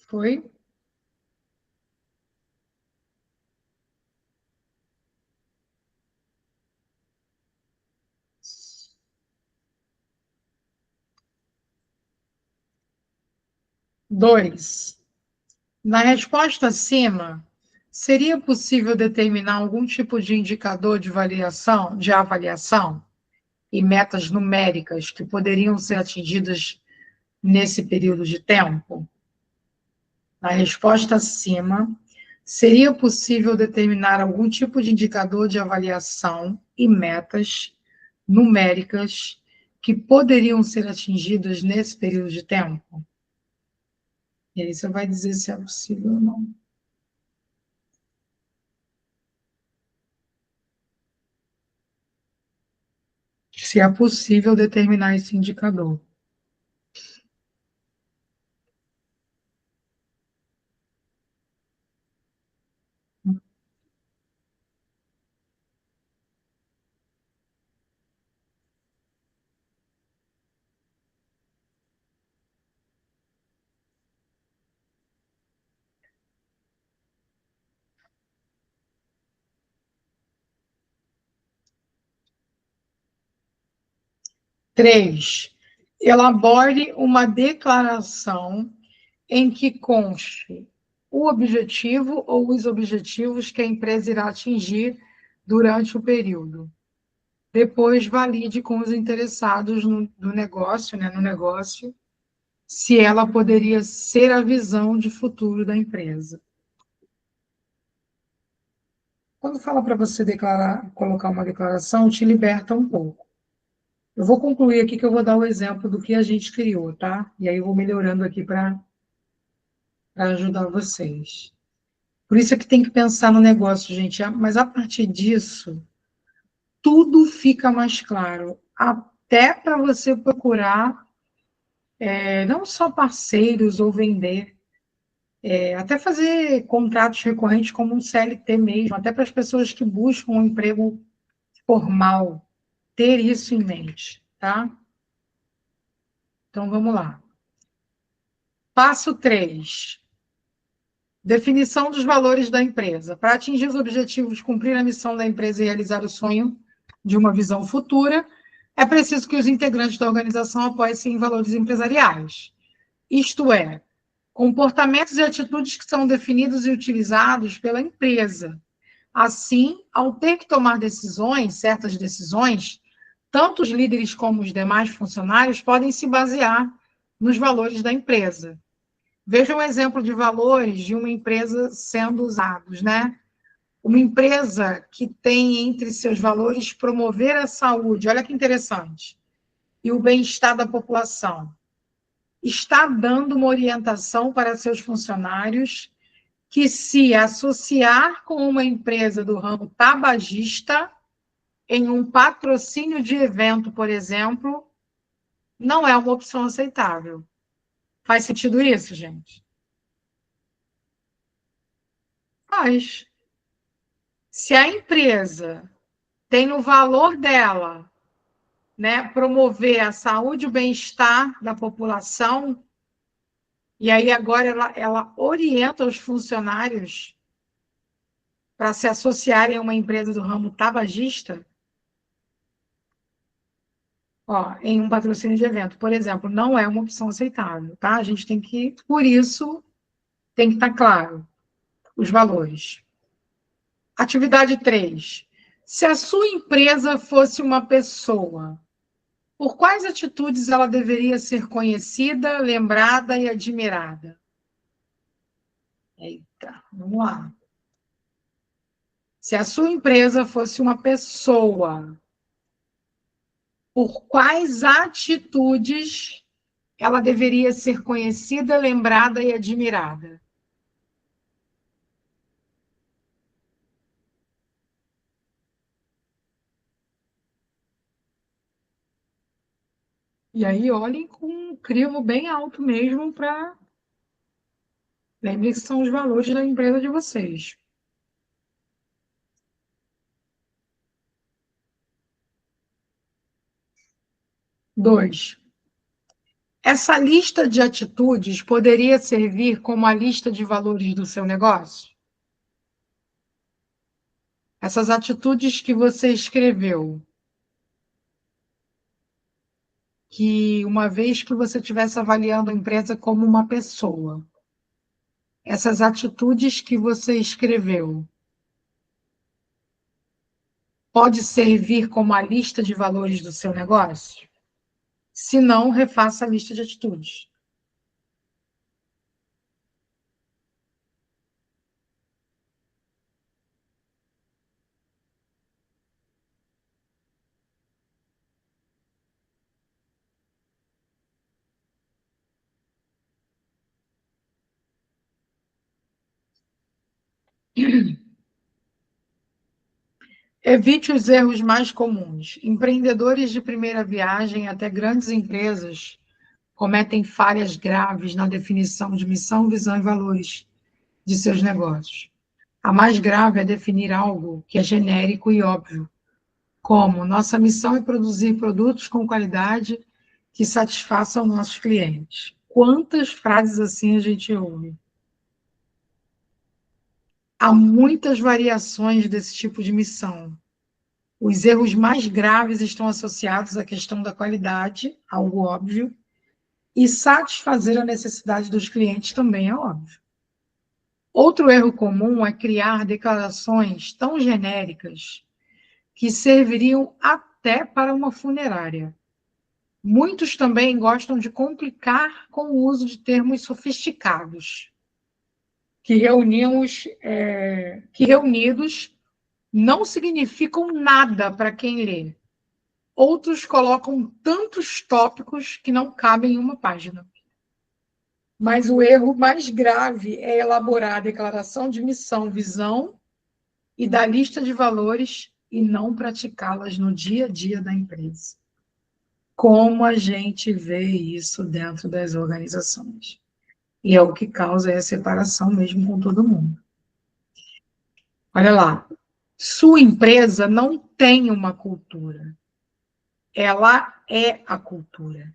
Foi? Dois. Na resposta acima, seria possível determinar algum tipo de indicador de avaliação e metas numéricas que poderiam ser atingidas nesse período de tempo? Na resposta acima, seria possível determinar algum tipo de indicador de avaliação e metas numéricas que poderiam ser atingidas nesse período de tempo? E aí você vai dizer se é possível ou não. Se é possível determinar esse indicador. Três, elabore uma declaração em que conste o objetivo ou os objetivos que a empresa irá atingir durante o período. Depois, valide com os interessados no negócio, no negócio, se ela poderia ser a visão de futuro da empresa. Quando fala para você colocar uma declaração, te liberta um pouco. Eu vou concluir aqui que eu vou dar o exemplo do que a gente criou, tá? E aí eu vou melhorando aqui para ajudar vocês. Por isso é que tem que pensar no negócio, gente. Mas a partir disso, tudo fica mais claro. Até para você procurar não só parceiros ou vender, até fazer contratos recorrentes como um CLT mesmo, até para as pessoas que buscam um emprego formal, ter isso em mente, tá? Então, vamos lá. Passo 3. Definição dos valores da empresa. Para atingir os objetivos, cumprir a missão da empresa e realizar o sonho de uma visão futura, é preciso que os integrantes da organização apoiem-se em valores empresariais. Isto é, comportamentos e atitudes que são definidos e utilizados pela empresa. Assim, ao ter que tomar decisões, certas decisões, tanto os líderes como os demais funcionários podem se basear nos valores da empresa. Veja um exemplo de valores de uma empresa sendo usados, né? Uma empresa que tem entre seus valores promover a saúde, olha que interessante, e o bem-estar da população. Está dando uma orientação para seus funcionários que se associar com uma empresa do ramo tabagista em um patrocínio de evento, por exemplo, não é uma opção aceitável. Faz sentido isso, gente? Faz. Se a empresa tem no valor dela, né, promover a saúde e o bem-estar da população, e aí agora ela orienta os funcionários para se associarem a uma empresa do ramo tabagista, em um patrocínio de evento, por exemplo, não é uma opção aceitável, tá? A gente tem que, por isso, tem que estar claro os valores. Atividade 3. Se a sua empresa fosse uma pessoa, por quais atitudes ela deveria ser conhecida, lembrada e admirada? Eita, vamos lá. Se a sua empresa fosse uma pessoa, por quais atitudes ela deveria ser conhecida, lembrada e admirada? E aí, olhem com um crivo bem alto mesmo para... Lembrem que são os valores da empresa de vocês. 2. Essa lista de atitudes poderia servir como a lista de valores do seu negócio? Essas atitudes que você escreveu, que uma vez que você estivesse avaliando a empresa como uma pessoa, essas atitudes que você escreveu pode servir como a lista de valores do seu negócio? Se não, refaça a lista de atitudes. Evite os erros mais comuns. Empreendedores de primeira viagem até grandes empresas cometem falhas graves na definição de missão, visão e valores de seus negócios. A mais grave é definir algo que é genérico e óbvio, como nossa missão é produzir produtos com qualidade que satisfaçam nossos clientes. Quantas frases assim a gente ouve? Há muitas variações desse tipo de missão. Os erros mais graves estão associados à questão da qualidade, algo óbvio, e satisfazer a necessidade dos clientes também é óbvio. Outro erro comum é criar declarações tão genéricas que serviriam até para uma funerária. Muitos também gostam de complicar com o uso de termos sofisticados, que reunidos não significam nada para quem lê. Outros colocam tantos tópicos que não cabem em uma página. Mas o erro mais grave é elaborar a declaração de missão, visão e da lista de valores e não praticá-las no dia a dia da empresa. Como a gente vê isso dentro das organizações. E é o que causa a separação mesmo com todo mundo. Olha lá, sua empresa não tem uma cultura. Ela é a cultura.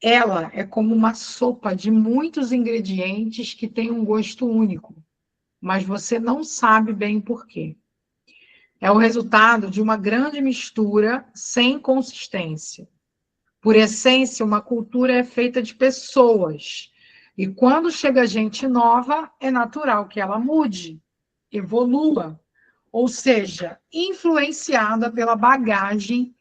Ela é como uma sopa de muitos ingredientes que tem um gosto único, mas você não sabe bem por quê. É o resultado de uma grande mistura sem consistência. Por essência, uma cultura é feita de pessoas. E quando chega gente nova, é natural que ela mude, evolua, ou seja, influenciada pela bagagem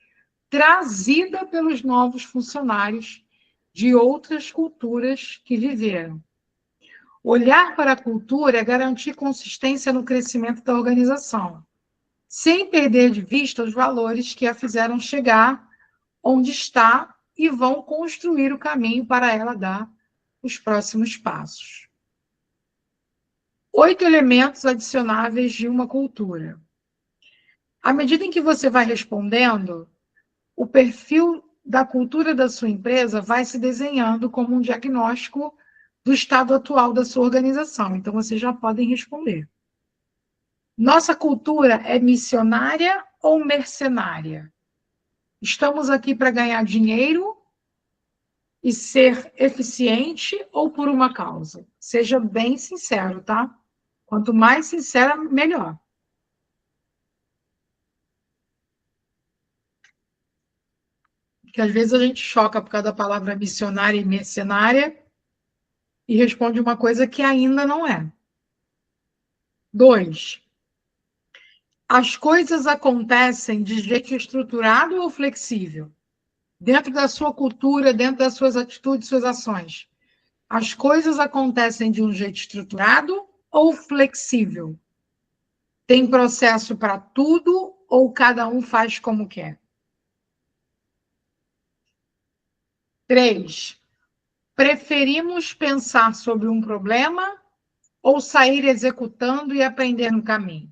trazida pelos novos funcionários de outras culturas que viveram. Olhar para a cultura é garantir consistência no crescimento da organização, sem perder de vista os valores que a fizeram chegar onde está e vão construir o caminho para ela dar os próximos passos. 8 elementos adicionáveis de uma cultura. À medida em que você vai respondendo, o perfil da cultura da sua empresa vai se desenhando como um diagnóstico do estado atual da sua organização. Então, vocês já podem responder. Nossa cultura é missionária ou mercenária? Estamos aqui para ganhar dinheiro e ser eficiente ou por uma causa? Seja bem sincero, tá? Quanto mais sincera, melhor. Porque às vezes a gente choca por causa da palavra missionária e mercenária e responde uma coisa que ainda não é. 2. As coisas acontecem de jeito estruturado ou flexível? Dentro da sua cultura, dentro das suas atitudes, suas ações. As coisas acontecem de um jeito estruturado ou flexível? Tem processo para tudo ou cada um faz como quer? 3. Preferimos pensar sobre um problema ou sair executando e aprender no caminho?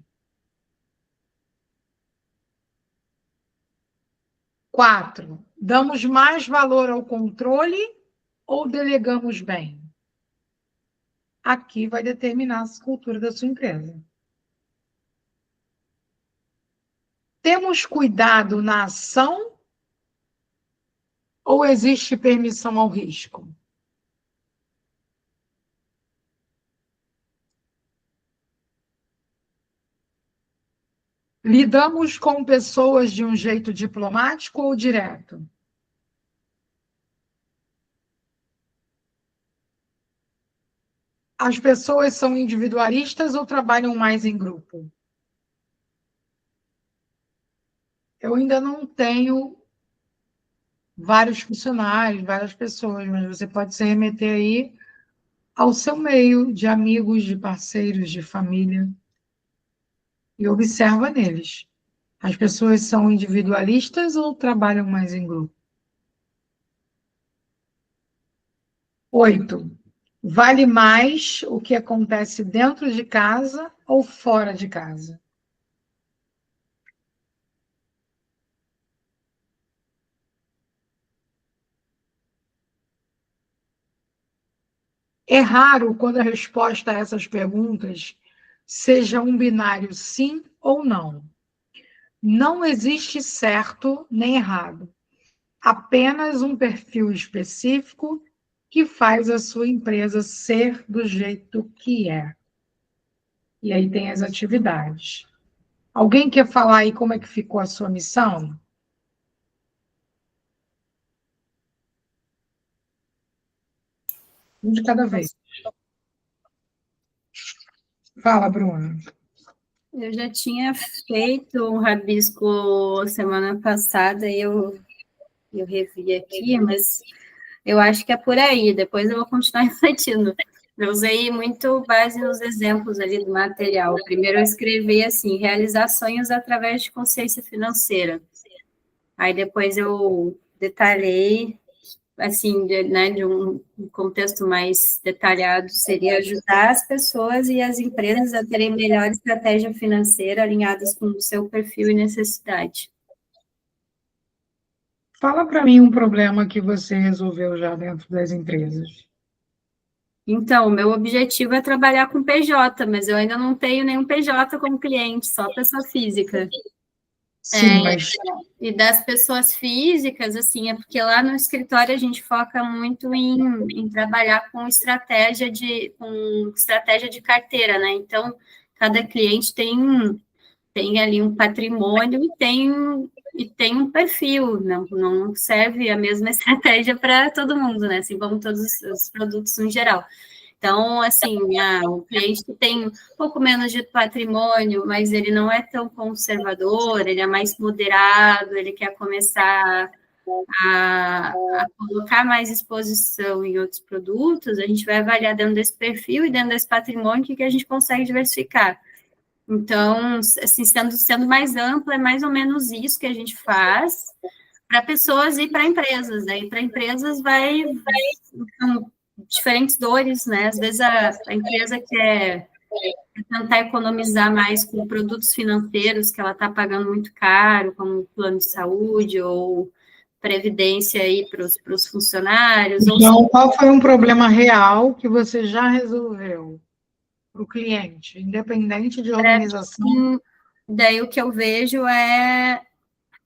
4. Damos mais valor ao controle ou delegamos bem? Aqui vai determinar a cultura da sua empresa. Temos cuidado na ação ou existe permissão ao risco? Lidamos com pessoas de um jeito diplomático ou direto? as pessoas são individualistas ou trabalham mais em grupo? Eu ainda não tenho vários funcionários, várias pessoas, mas você pode se remeter aí ao seu meio de amigos, de parceiros, de família, e observa neles. As pessoas são individualistas ou trabalham mais em grupo? 8. Vale mais o que acontece dentro de casa ou fora de casa? É raro quando a resposta a essas perguntas seja um binário sim ou não. Não existe certo nem errado, apenas um perfil específico que faz a sua empresa ser do jeito que é. E aí tem as atividades. Alguém quer falar aí como é que ficou a sua missão? Um de cada vez. Fala, Bruna. Eu já tinha feito um rabisco semana passada e eu revi aqui, mas eu acho que é por aí. Depois eu vou continuar refletindo. Eu usei muito base nos exemplos ali do material. Primeiro eu escrevi assim, realizar sonhos através de consciência financeira. Aí depois eu detalhei, assim, de um contexto mais detalhado, seria ajudar as pessoas e as empresas a terem melhor estratégia financeira alinhadas com o seu perfil e necessidade. Fala para mim um problema que você resolveu já dentro das empresas. Então, o meu objetivo é trabalhar com PJ, mas eu ainda não tenho nenhum PJ como cliente, só pessoa física. Sim, mas E das pessoas físicas, assim, é porque lá no escritório a gente foca muito em trabalhar com estratégia de carteira, né? Então, cada cliente tem ali um patrimônio e tem um perfil, não serve a mesma estratégia para todo mundo, né? Assim como todos os produtos no geral. Então, assim, o cliente que tem um pouco menos de patrimônio, mas ele não é tão conservador, ele é mais moderado, ele quer começar a colocar mais exposição em outros produtos, a gente vai avaliar dentro desse perfil e dentro desse patrimônio o que a gente consegue diversificar. Então, assim, sendo mais amplo, é mais ou menos isso que a gente faz para pessoas e para empresas, né? E para empresas são diferentes dores, né? Às vezes a empresa quer tentar economizar mais com produtos financeiros que ela está pagando muito caro, como plano de saúde ou previdência aí para os funcionários. então, qual foi um problema real que você já resolveu para o cliente, independente de organização? Daí o que eu vejo é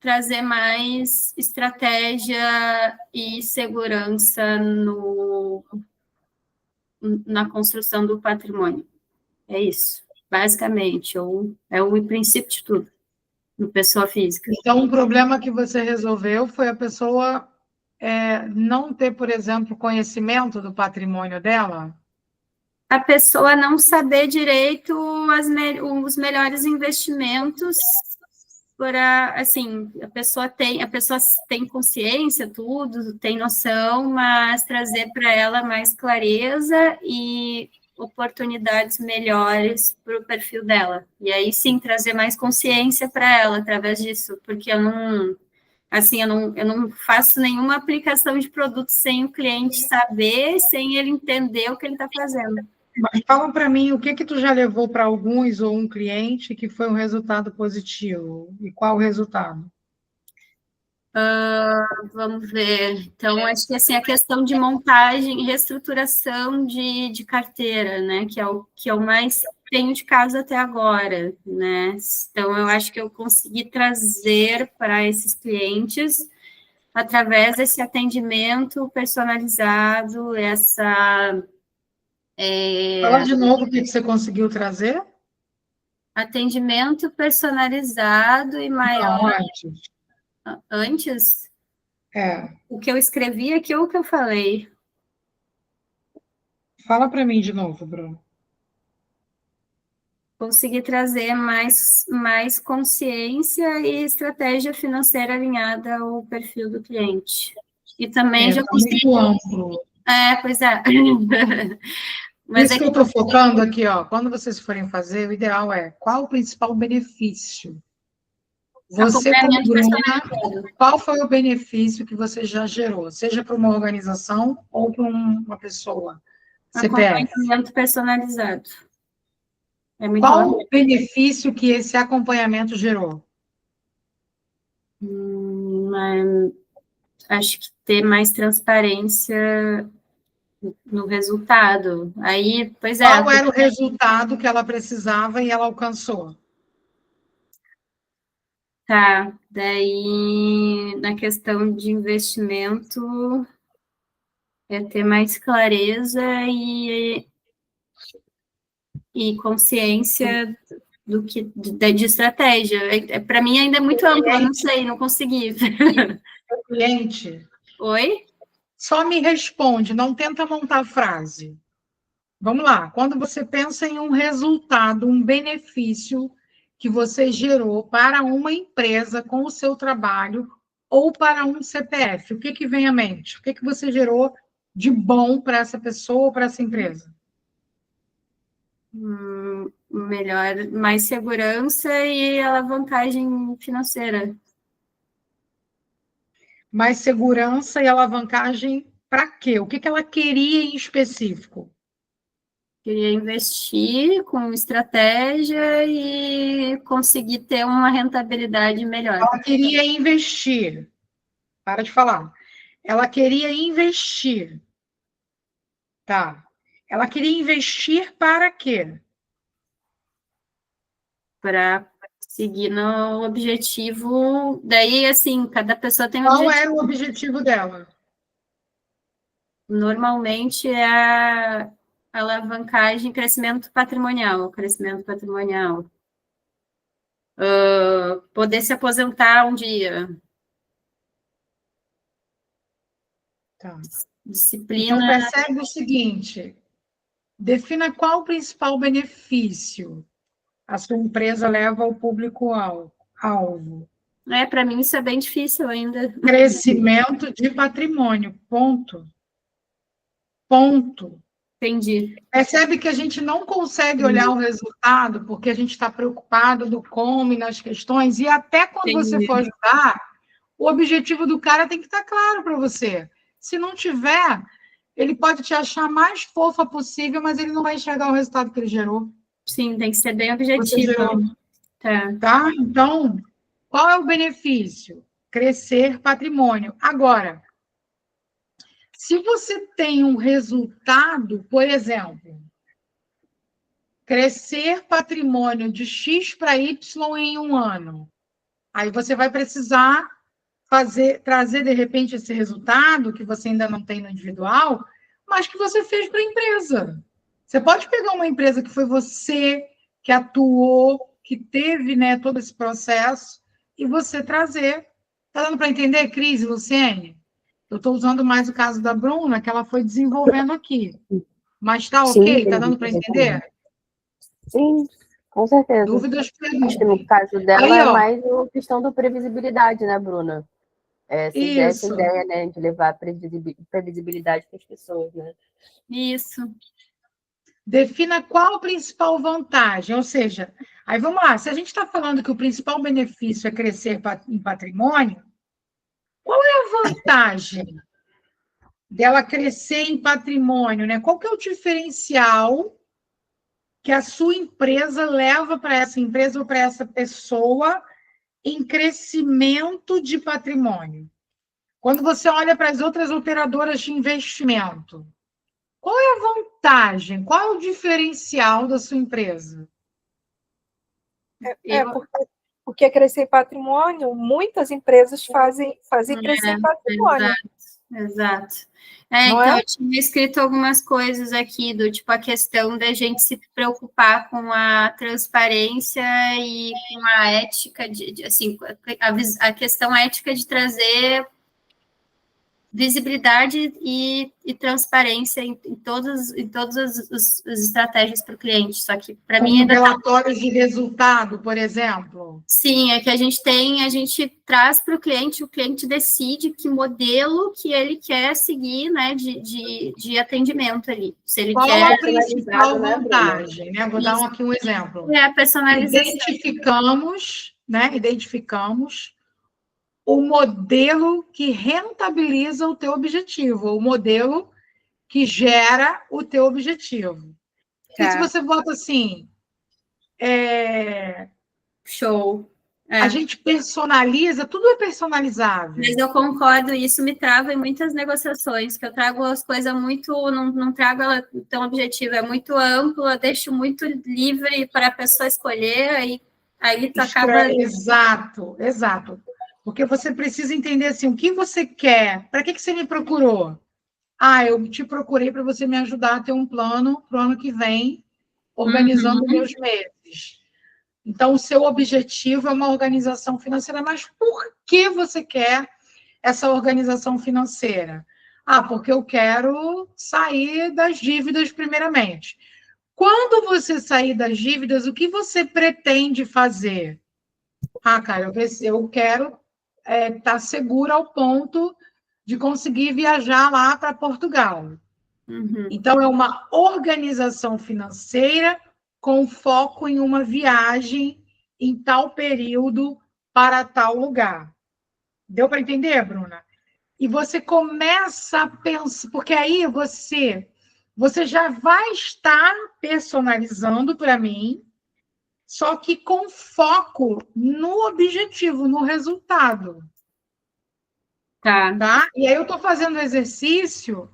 trazer mais estratégia e segurança na construção do patrimônio. É isso, basicamente, é o princípio de tudo, no pessoa física. Então, um problema que você resolveu foi a pessoa não ter, por exemplo, conhecimento do patrimônio dela? A pessoa não saber direito os melhores investimentos para, assim, a pessoa tem consciência, tudo, tem noção, mas trazer para ela mais clareza e oportunidades melhores para o perfil dela. E aí sim trazer mais consciência para ela através disso, porque eu não faço nenhuma aplicação de produto sem o cliente saber, sem ele entender o que ele está fazendo. Mas fala para mim o que tu já levou para alguns ou um cliente que foi um resultado positivo? E qual o resultado? Vamos ver. Então, acho que assim, a questão de montagem e reestruturação de carteira, né? Que é o mais tenho de caso até agora, né? Então, eu acho que eu consegui trazer para esses clientes, através desse atendimento personalizado, Fala de novo o que você conseguiu trazer? atendimento personalizado e maior. Não, antes. Antes, É. o que eu escrevi aqui ou o que eu falei? Fala para mim de novo, Bruno. Conseguir trazer mais consciência e estratégia financeira alinhada ao perfil do cliente. E também já Tá muito amplo. pois é. Mas isso que eu estou focando aqui, ó. Quando vocês forem fazer, o ideal é qual o principal benefício? Você, como Bruna, qual foi o benefício que você já gerou? Seja para uma organização ou para uma pessoa? CPF. Acompanhamento personalizado. Qual o benefício que esse acompanhamento gerou? Acho que ter mais transparência no resultado. Aí, pois é. Qual era o resultado que ela precisava e ela alcançou? Tá, daí na questão de investimento é ter mais clareza e consciência do que de estratégia. Para mim ainda é muito amplo, eu não sei, não consegui. O cliente. Oi? Só me responde, não tenta montar a frase. Vamos lá. Quando você pensa em um resultado, um benefício que você gerou para uma empresa com o seu trabalho ou para um CPF, o que que vem à mente? O que que você gerou de bom para essa pessoa ou para essa empresa? Melhor, mais segurança e alavancagem financeira. Mais segurança e alavancagem para quê? O que que ela queria em específico? Queria investir com estratégia e conseguir ter uma rentabilidade melhor. Ela queria investir. Para de falar. Ela queria investir. Tá. Ela queria investir para quê? Para seguir no objetivo. Daí, assim, cada pessoa tem um Qual objetivo. era o objetivo dela? Normalmente é a alavancagem, crescimento patrimonial. Poder se aposentar um dia. Tá. Disciplina. Então, percebe o seguinte: defina qual o principal benefício a sua empresa leva ao público-alvo. Para mim isso é bem difícil ainda. Crescimento de patrimônio, ponto. Ponto. Entendi. Percebe que a gente não consegue olhar o resultado porque a gente está preocupado do como e nas questões, e até quando você for ajudar, o objetivo do cara tem que estar claro para você. Se não tiver, ele pode te achar mais fofa possível, mas ele não vai enxergar o resultado que ele gerou. Sim, tem que ser bem objetivo. Tá? Então, qual é o benefício? Crescer patrimônio. Agora, se você tem um resultado, por exemplo, crescer patrimônio de X para Y em um ano, aí você vai precisar trazer, de repente, esse resultado que você ainda não tem no individual, mas que você fez para a empresa. Você pode pegar uma empresa que foi você, que atuou, que teve, né, todo esse processo, e você trazer. Está dando para entender, Cris e Luciene? Eu estou usando mais o caso da Bruna, que ela foi desenvolvendo aqui. Mas está ok? Está dando para entender? Sim, com certeza. Dúvidas, Acho que no caso dela aí, é mais a questão da previsibilidade, né, Bruna? Essa ideia, né, de levar previsibilidade para as pessoas, né? Isso. Defina qual a principal vantagem, ou seja, aí vamos lá, se a gente está falando que o principal benefício é crescer em patrimônio, qual é a vantagem dela crescer em patrimônio, né? Qual que é o diferencial que a sua empresa leva para essa empresa ou para essa pessoa em crescimento de patrimônio? Quando você olha para as outras operadoras de investimento, qual é a vantagem? Qual é o diferencial da sua empresa? Porque crescer patrimônio, muitas empresas fazem crescer patrimônio. Exato. Então, eu tinha escrito algumas coisas aqui, do tipo a questão da gente se preocupar com a transparência e com a ética, assim, a questão ética de trazer visibilidade e transparência em todas as estratégias para o cliente. Só que, para mim, ainda relatórios de resultado, por exemplo. Sim, é que a gente traz para o cliente decide que modelo que ele quer seguir, né, de atendimento ali. Se ele Qual quer a principal vantagem, né? Vou dar aqui um exemplo. É a personalização. Identificamos o modelo que rentabiliza o teu objetivo, o modelo que gera o teu objetivo. Tá. E se você bota assim, show. A gente personaliza, tudo é personalizável. Mas eu concordo, isso me trava em muitas negociações, que eu trago as coisas muito, não trago ela tão objetiva, é muito ampla, deixo muito livre para a pessoa escolher, aí tu acaba... Exato. Porque você precisa entender assim, o que você quer, para que você me procurou? Eu te procurei para você me ajudar a ter um plano para o ano que vem, organizando meus meses. Então, o seu objetivo é uma organização financeira, mas por que você quer essa organização financeira? Porque eu quero sair das dívidas primeiramente. Quando você sair das dívidas, o que você pretende fazer? Cara, eu quero estar segura ao ponto de conseguir viajar lá para Portugal. Então, é uma organização financeira com foco em uma viagem em tal período para tal lugar. Deu para entender, Bruna? E você começa a pensar, porque aí você já vai estar personalizando para mim, só que com foco no objetivo, no resultado. Tá? E aí eu estou fazendo exercício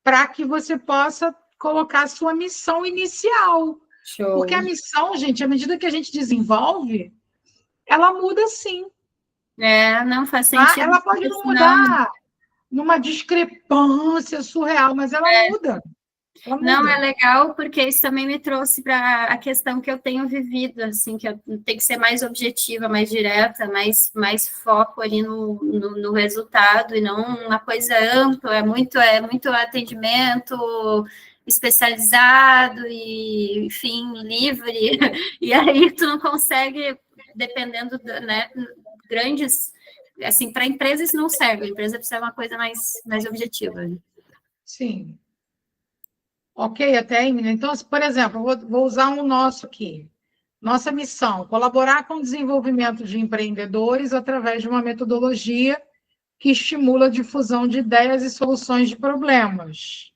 para que você possa colocar a sua missão inicial. Show. Porque a missão, gente, à medida que a gente desenvolve, ela muda sim. Não faz sentido. Ela pode não mudar numa discrepância surreal, mas ela muda. Não, é legal, porque isso também me trouxe para a questão que eu tenho vivido, assim, que eu tenho que ser mais objetiva, mais direta, mais foco ali no resultado, e não uma coisa ampla, é muito atendimento especializado e, enfim, livre, e aí tu não consegue, dependendo, né, grandes, assim, para a empresa isso não serve, a empresa precisa de uma coisa mais objetiva. Sim. Ok, até aí, então, por exemplo, vou usar um nosso aqui. Nossa missão, colaborar com o desenvolvimento de empreendedores através de uma metodologia que estimula a difusão de ideias e soluções de problemas,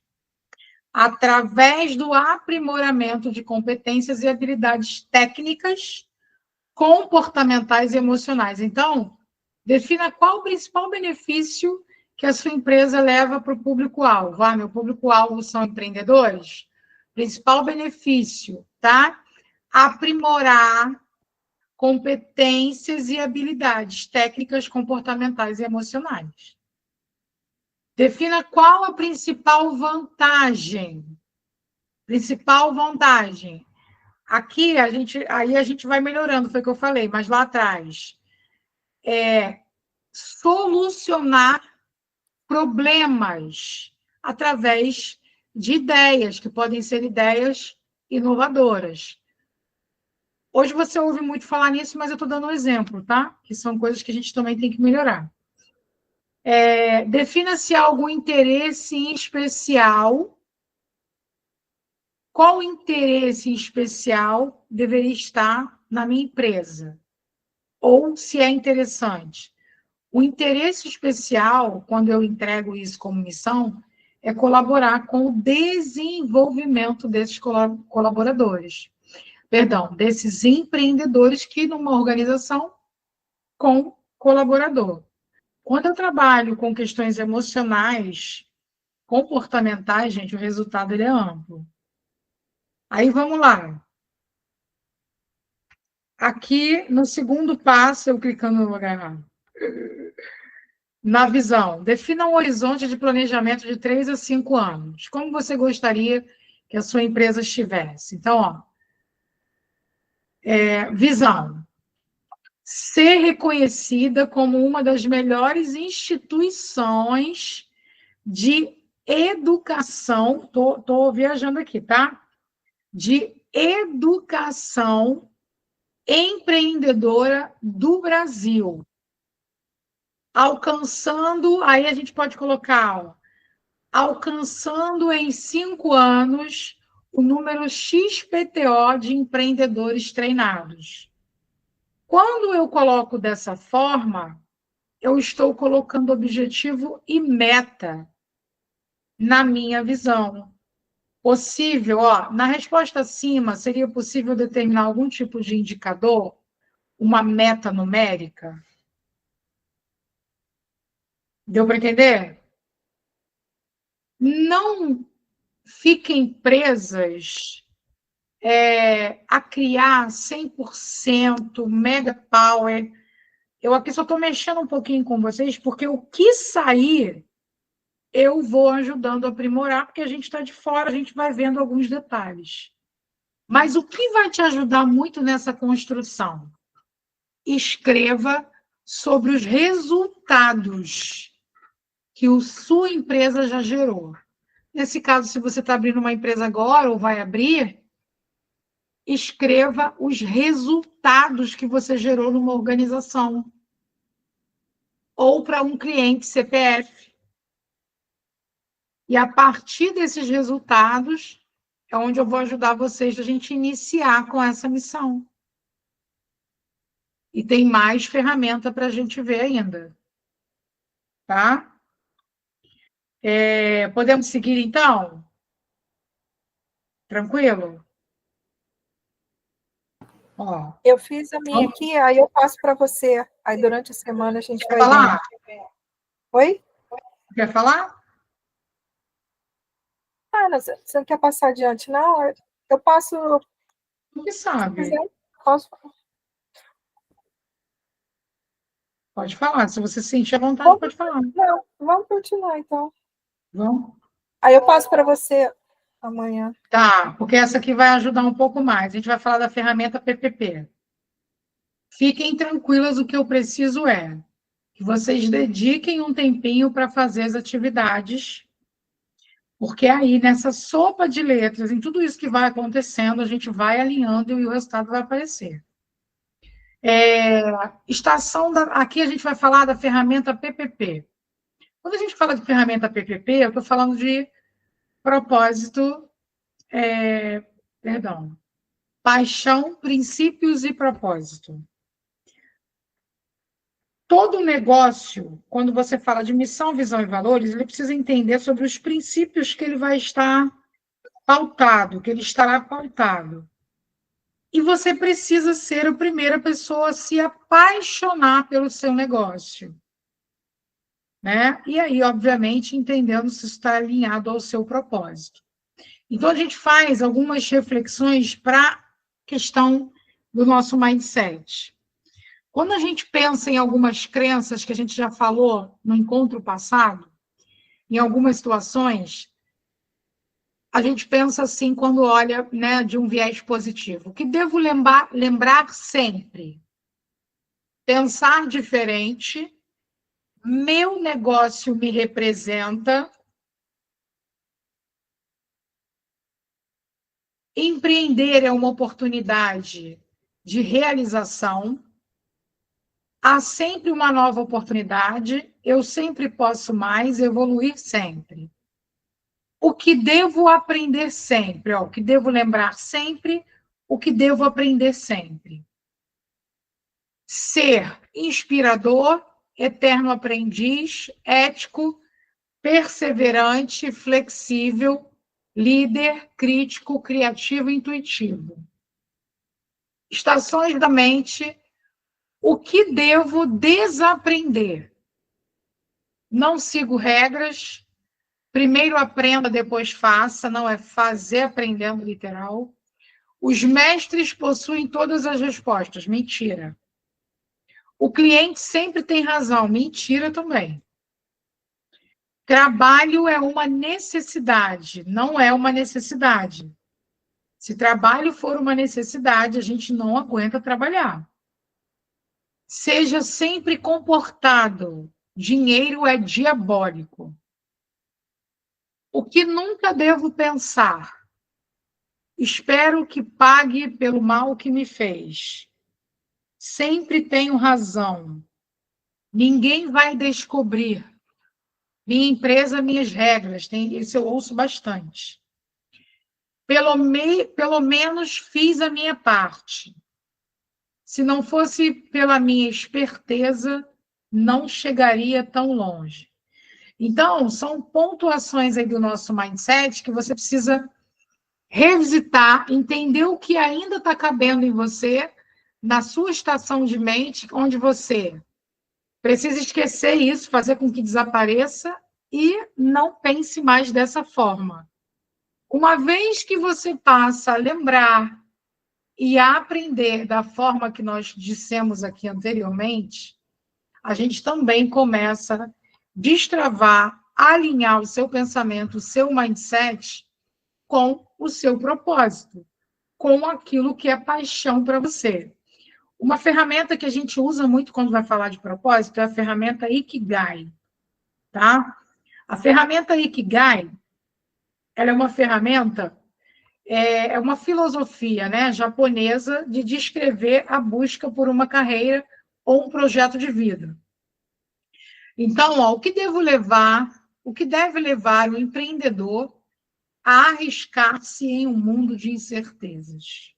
através do aprimoramento de competências e habilidades técnicas, comportamentais e emocionais. Então, defina qual o principal benefício que a sua empresa leva para o público-alvo. Meu público-alvo são empreendedores? Principal benefício, tá? Aprimorar competências e habilidades técnicas, comportamentais e emocionais. Defina qual a principal vantagem. Principal vantagem. Aqui, a gente vai melhorando, foi o que eu falei, mas lá atrás. Solucionar problemas através de ideias, que podem ser ideias inovadoras. Hoje você ouve muito falar nisso, mas eu estou dando um exemplo, tá? Que são coisas que a gente também tem que melhorar. Defina-se algum interesse em especial. Qual interesse em especial deveria estar na minha empresa? Ou se é interessante. O interesse especial, quando eu entrego isso como missão, é colaborar com o desenvolvimento desses colaboradores. Desses empreendedores que numa organização com colaborador. Quando eu trabalho com questões emocionais, comportamentais, gente, o resultado ele é amplo. Aí vamos lá. Aqui, no segundo passo, eu clicando no lugar errado. Na visão, defina um horizonte de planejamento de 3 a 5 anos. Como você gostaria que a sua empresa estivesse? Então, visão. Ser reconhecida como uma das melhores instituições de educação, tô viajando aqui, tá? De educação empreendedora do Brasil. Alcançando, aí a gente pode colocar, ó, alcançando em 5 anos o número XPTO de empreendedores treinados. Quando eu coloco dessa forma, eu estou colocando objetivo e meta na minha visão. Possível, ó, na resposta acima, seria possível determinar algum tipo de indicador, uma meta numérica? Deu para entender? Não fiquem presas a criar 100% mega power. Eu aqui só estou mexendo um pouquinho com vocês, porque o que sair eu vou ajudando a aprimorar, porque a gente está de fora, a gente vai vendo alguns detalhes. Mas o que vai te ajudar muito nessa construção? Escreva sobre os resultados que a sua empresa já gerou. Nesse caso, se você está abrindo uma empresa agora ou vai abrir, escreva os resultados que você gerou numa organização ou para um cliente CPF. E a partir desses resultados é onde eu vou ajudar vocês a gente iniciar com essa missão. E tem mais ferramenta para a gente ver ainda. Tá? Podemos seguir, então? Tranquilo? Ó, Eu fiz a minha aqui, aí eu passo para você. Aí durante a semana a gente vai falar? vendo. Oi? Quer falar? Ana, você não quer passar adiante, não? Eu passo. Não sabe. Se quiser, posso. Pode falar. Se você se sentir à vontade, pode falar. Não, vamos continuar, então. Vamos? Aí eu passo para você amanhã. Tá, porque essa aqui vai ajudar um pouco mais. A gente vai falar da ferramenta PPP. Fiquem tranquilas, o que eu preciso é que vocês dediquem um tempinho para fazer as atividades, porque aí, nessa sopa de letras, em tudo isso que vai acontecendo, a gente vai alinhando e o resultado vai aparecer. Aqui a gente vai falar da ferramenta PPP. Quando a gente fala de ferramenta PPP, eu estou falando de propósito, paixão, princípios e propósito. Todo negócio, quando você fala de missão, visão e valores, ele precisa entender sobre os princípios que ele vai estar pautado, que ele estará pautado. E você precisa ser a primeira pessoa a se apaixonar pelo seu negócio. Né? E aí, obviamente, entendendo se está alinhado ao seu propósito. Então, a gente faz algumas reflexões para a questão do nosso mindset. Quando a gente pensa em algumas crenças que a gente já falou no encontro passado, em algumas situações, a gente pensa assim quando olha, né, de um viés positivo. O que devo lembrar sempre? Pensar diferente, meu negócio me representa, empreender é uma oportunidade de realização, há sempre uma nova oportunidade, eu sempre posso mais, evoluir sempre. O que devo aprender sempre, ó, o que devo lembrar sempre, o que devo aprender sempre. Ser inspirador, eterno aprendiz, ético, perseverante, flexível, líder, crítico, criativo e intuitivo. Estações da mente, o que devo desaprender? Não sigo regras, primeiro aprenda, depois faça, não é fazer aprendendo literal. Os mestres possuem todas as respostas, mentira. O cliente sempre tem razão, mentira também. Trabalho é uma necessidade, não é uma necessidade. Se trabalho for uma necessidade, a gente não aguenta trabalhar. Seja sempre comportado. Dinheiro é diabólico. O que nunca devo pensar? Espero que pague pelo mal que me fez. Sempre tenho razão. Ninguém vai descobrir. Minha empresa, minhas regras. Isso eu ouço bastante. Pelo menos fiz a minha parte. Se não fosse pela minha esperteza, não chegaria tão longe. Então, são pontuações aí do nosso mindset que você precisa revisitar, entender o que ainda está cabendo em você, na sua estação de mente, onde você precisa esquecer isso, fazer com que desapareça e não pense mais dessa forma. Uma vez que você passa a lembrar e a aprender da forma que nós dissemos aqui anteriormente, a gente também começa a destravar, alinhar o seu pensamento, o seu mindset com o seu propósito, com aquilo que é paixão para você. Uma ferramenta que a gente usa muito quando vai falar de propósito é a ferramenta Ikigai, tá? A ferramenta Ikigai, ela é uma ferramenta, é uma filosofia, né, japonesa de descrever a busca por uma carreira ou um projeto de vida. Então, ó, o que deve levar o empreendedor a arriscar-se em um mundo de incertezas?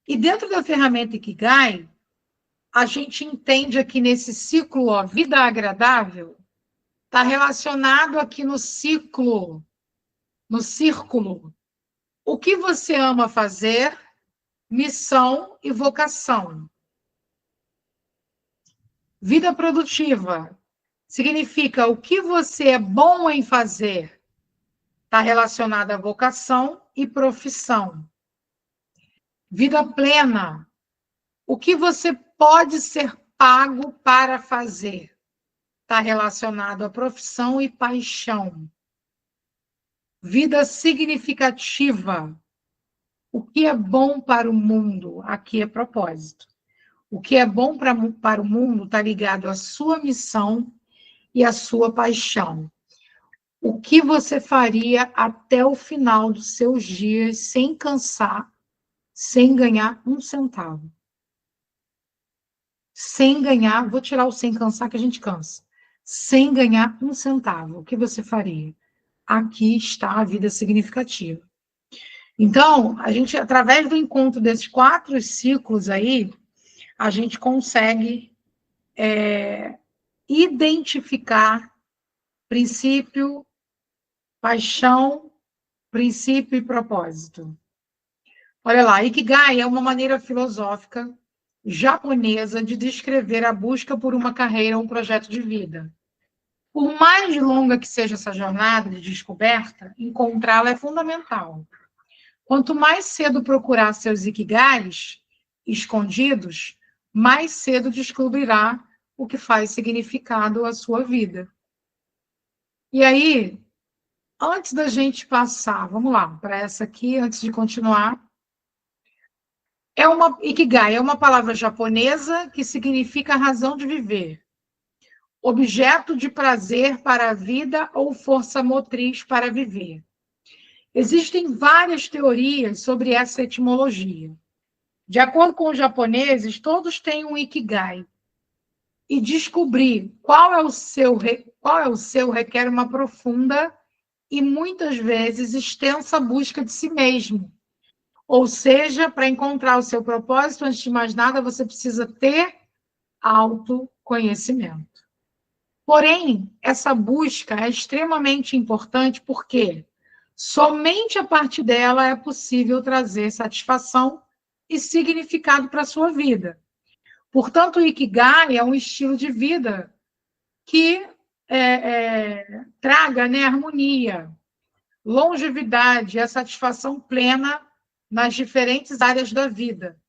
E dentro da ferramenta Ikigai, a gente entende aqui nesse ciclo, ó, vida agradável, está relacionado aqui no círculo. O que você ama fazer, missão e vocação. Vida produtiva significa o que você é bom em fazer, está relacionado à vocação e profissão. Vida plena, o que você pode ser pago para fazer, está relacionado à profissão e paixão. Vida significativa, o que é bom para o mundo, aqui é propósito. O que é bom para o mundo está ligado à sua missão e à sua paixão. O que você faria até o final dos seus dias sem cansar, sem ganhar um centavo? Sem ganhar, vou tirar o sem cansar que a gente cansa. Sem ganhar um centavo, o que você faria? Aqui está a vida significativa. Então, a gente, através do encontro desses 4 ciclos aí, a gente consegue identificar princípio, paixão, princípio e propósito. Olha lá, Ikigai é uma maneira filosófica japonesa de descrever a busca por uma carreira ou um projeto de vida. Por mais longa que seja essa jornada de descoberta, encontrá-la é fundamental. Quanto mais cedo procurar seus Ikigais escondidos, mais cedo descobrirá o que faz significado à sua vida. E aí, antes da gente passar, vamos lá, para essa aqui, antes de continuar, Ikigai é uma palavra japonesa que significa razão de viver, objeto de prazer para a vida ou força motriz para viver. Existem várias teorias sobre essa etimologia. De acordo com os japoneses, todos têm um Ikigai. E descobrir qual é o seu requer uma profunda e muitas vezes extensa busca de si mesmo. Ou seja, para encontrar o seu propósito, antes de mais nada, você precisa ter autoconhecimento. Porém, essa busca é extremamente importante porque somente a partir dela é possível trazer satisfação e significado para a sua vida. Portanto, o Ikigai é um estilo de vida que traga, né, harmonia, longevidade e a satisfação plena nas diferentes áreas da vida,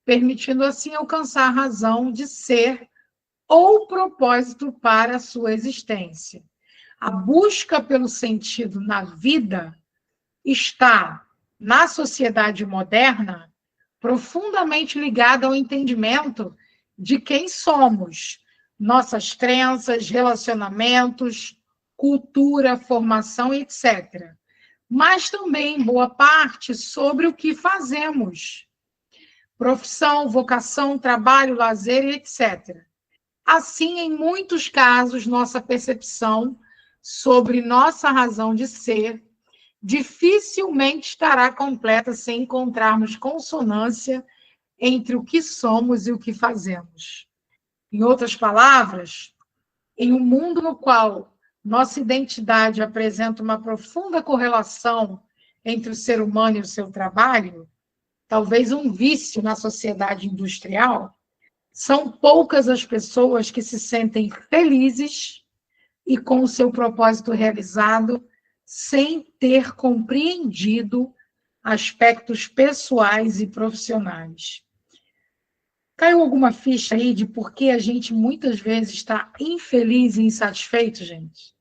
permitindo assim alcançar a razão de ser ou propósito para a sua existência. A busca pelo sentido na vida está, na sociedade moderna, profundamente ligada ao entendimento de quem somos, nossas crenças, relacionamentos, cultura, formação, etc. Mas também, boa parte, sobre o que fazemos. Profissão, vocação, trabalho, lazer, etc. Assim, em muitos casos, nossa percepção sobre nossa razão de ser dificilmente estará completa sem encontrarmos consonância entre o que somos e o que fazemos. Em outras palavras, em um mundo no qual nossa identidade apresenta uma profunda correlação entre o ser humano e o seu trabalho, talvez um vício na sociedade industrial, são poucas as pessoas que se sentem felizes e com o seu propósito realizado sem ter compreendido aspectos pessoais e profissionais. Caiu alguma ficha aí de por que a gente muitas vezes está infeliz e insatisfeito, gente?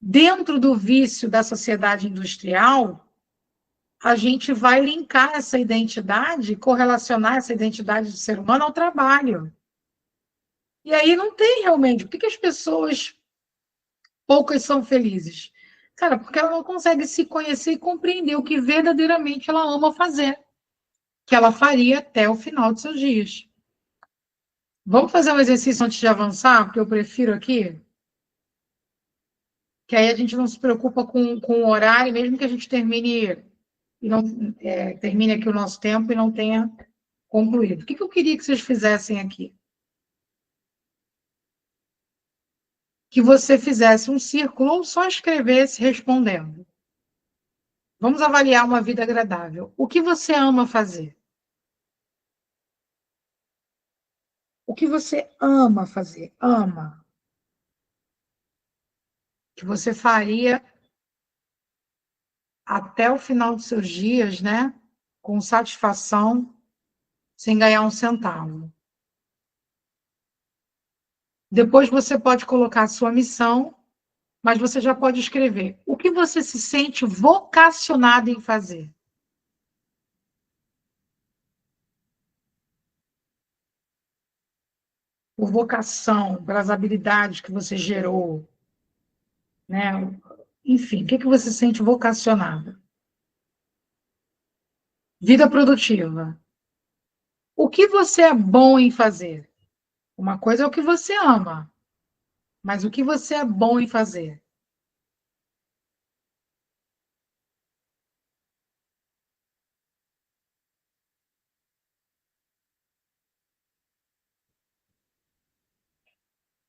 Dentro do vício da sociedade industrial, a gente vai linkar essa identidade, correlacionar essa identidade do ser humano ao trabalho. E aí não tem realmente. Por que as pessoas, poucas são felizes? Cara, porque ela não consegue se conhecer e compreender o que verdadeiramente ela ama fazer, que ela faria até o final de seus dias. Vamos fazer um exercício antes de avançar, porque eu prefiro aqui, que aí a gente não se preocupa com o horário, mesmo que a gente termine e não termine aqui o nosso tempo e não tenha concluído. O que eu queria que vocês fizessem aqui? Que você fizesse um círculo ou só escrevesse respondendo. Vamos avaliar uma vida agradável. O que você ama fazer? O que você ama fazer? Ama. Que você faria até o final dos seus dias, né? Com satisfação, sem ganhar um centavo. Depois você pode colocar a sua missão, mas você já pode escrever. O que você se sente vocacionado em fazer? Por vocação, pelas habilidades que você gerou, né? Enfim, o que você se sente vocacionado? Vida produtiva. O que você é bom em fazer? Uma coisa é o que você ama, mas o que você é bom em fazer?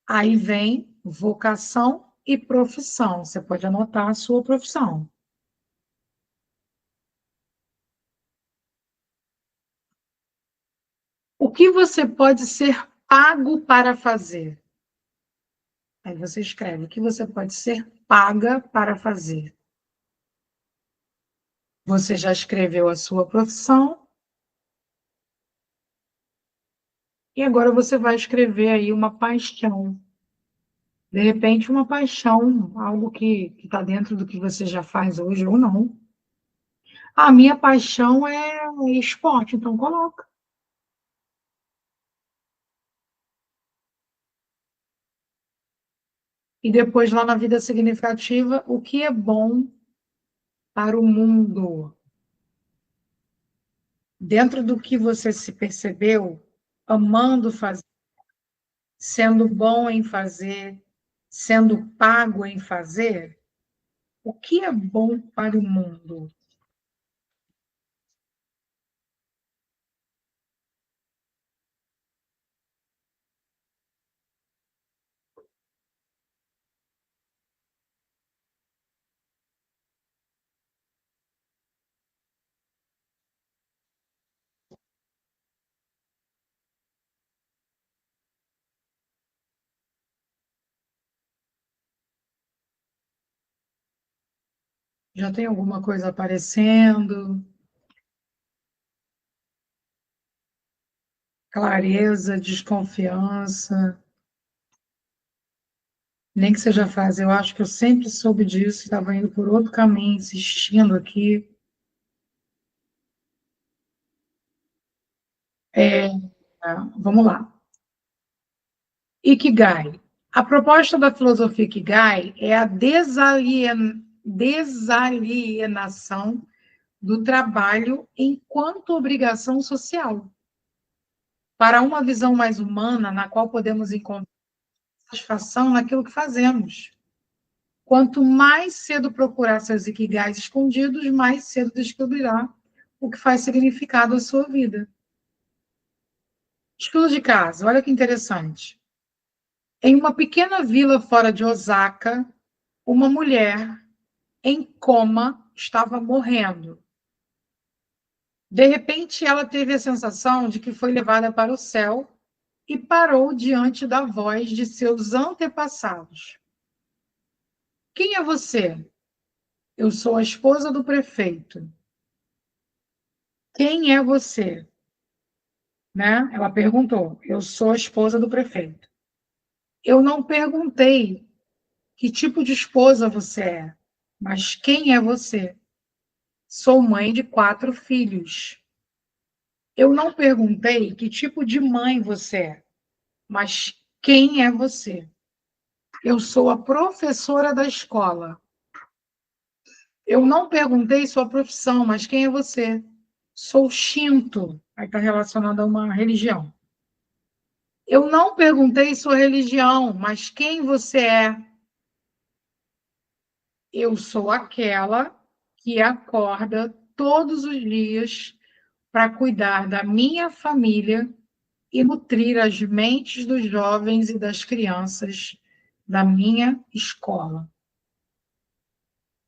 Aí vem vocação e profissão. Você pode anotar a sua profissão. O que você pode ser pago para fazer? Aí você escreve o que você pode ser paga para fazer. Você já escreveu a sua profissão. E agora você vai escrever aí uma paixão. De repente, uma paixão, algo que está dentro do que você já faz hoje ou não. A minha paixão é esporte, então coloca. E depois, lá na vida significativa, o que é bom para o mundo? Dentro do que você se percebeu, amando fazer, sendo bom em fazer, sendo pago em fazer, o que é bom para o mundo? Já tem alguma coisa aparecendo? Clareza, desconfiança. Nem que seja frase, eu acho que eu sempre soube disso, estava indo por outro caminho, insistindo aqui. Vamos lá. Ikigai. A proposta da filosofia Ikigai é a desalienação do trabalho enquanto obrigação social, para uma visão mais humana, na qual podemos encontrar satisfação naquilo que fazemos. Quanto mais cedo procurar seus Ikigais escondidos, mais cedo descobrirá o que faz significado à sua vida. Estudo de caso, olha que interessante. Em uma pequena vila fora de Osaka, uma mulher em coma estava morrendo. De repente, ela teve a sensação de que foi levada para o céu e parou diante da voz de seus antepassados. Quem é você? Eu sou a esposa do prefeito. Quem é você? Né? Ela perguntou. Eu sou a esposa do prefeito. Eu não perguntei que tipo de esposa você é, mas quem é você? Sou mãe de 4 filhos. Eu não perguntei que tipo de mãe você é, mas quem é você? Eu sou a professora da escola. Eu não perguntei sua profissão, mas quem é você? Sou Shinto. Aí está relacionado a uma religião. Eu não perguntei sua religião, mas quem você é? Eu sou aquela que acorda todos os dias para cuidar da minha família e nutrir as mentes dos jovens e das crianças da minha escola.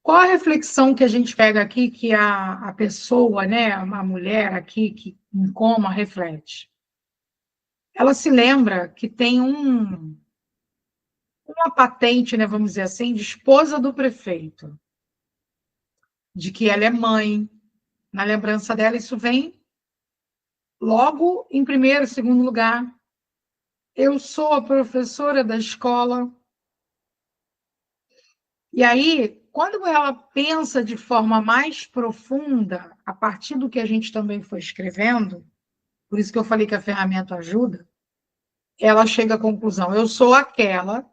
Qual a reflexão que a gente pega aqui que a pessoa, né, a mulher aqui que em coma reflete? Ela se lembra que tem uma patente, né, vamos dizer assim, de esposa do prefeito, de que ela é mãe. Na lembrança dela, isso vem logo em primeiro, segundo lugar. Eu sou a professora da escola. E aí, quando ela pensa de forma mais profunda, a partir do que a gente também foi escrevendo, por isso que eu falei que a ferramenta ajuda, ela chega à conclusão: eu sou aquela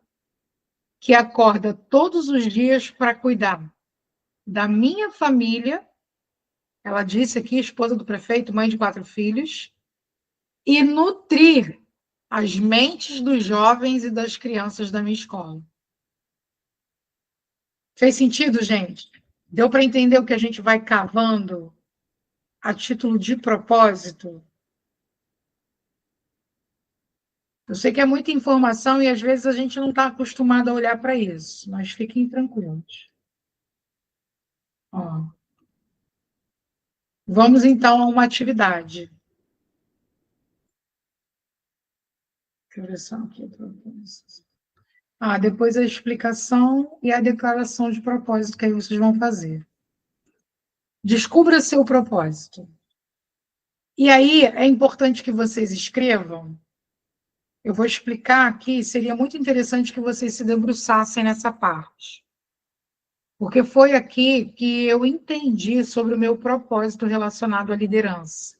que acorda todos os dias para cuidar da minha família, ela disse aqui, esposa do prefeito, mãe de 4 filhos, e nutrir as mentes dos jovens e das crianças da minha escola. Fez sentido, gente? Deu para entender o que a gente vai cavando a título de propósito? Eu sei que é muita informação e às vezes a gente não está acostumado a olhar para isso, mas fiquem tranquilos. Ó. Vamos então a uma atividade. Deixa eu ver só aqui. Depois a explicação e a declaração de propósito que aí vocês vão fazer. Descubra seu propósito. E aí é importante que vocês escrevam. Eu vou explicar aqui, seria muito interessante que vocês se debruçassem nessa parte. Porque foi aqui que eu entendi sobre o meu propósito relacionado à liderança.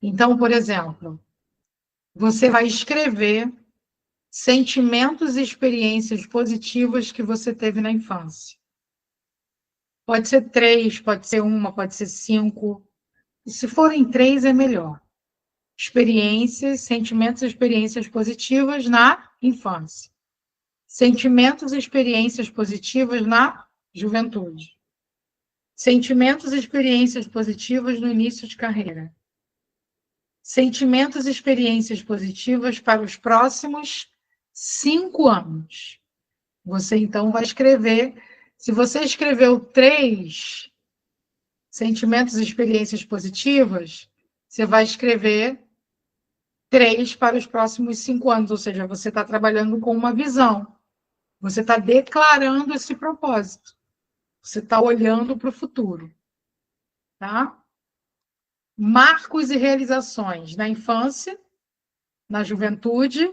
Então, por exemplo, você vai escrever sentimentos e experiências positivas que você teve na infância. Pode ser 3, pode ser 1, pode ser 5. E se forem 3, é melhor. Experiências, sentimentos e experiências positivas na infância. Sentimentos e experiências positivas na juventude. Sentimentos e experiências positivas no início de carreira. Sentimentos e experiências positivas para os próximos 5 anos. Você, então, vai escrever. Se você escreveu 3 sentimentos e experiências positivas, você vai escrever 3 para os próximos 5 anos. Ou seja, você está trabalhando com uma visão. Você está declarando esse propósito. Você está olhando para o futuro. Tá? Marcos e realizações na infância, na juventude,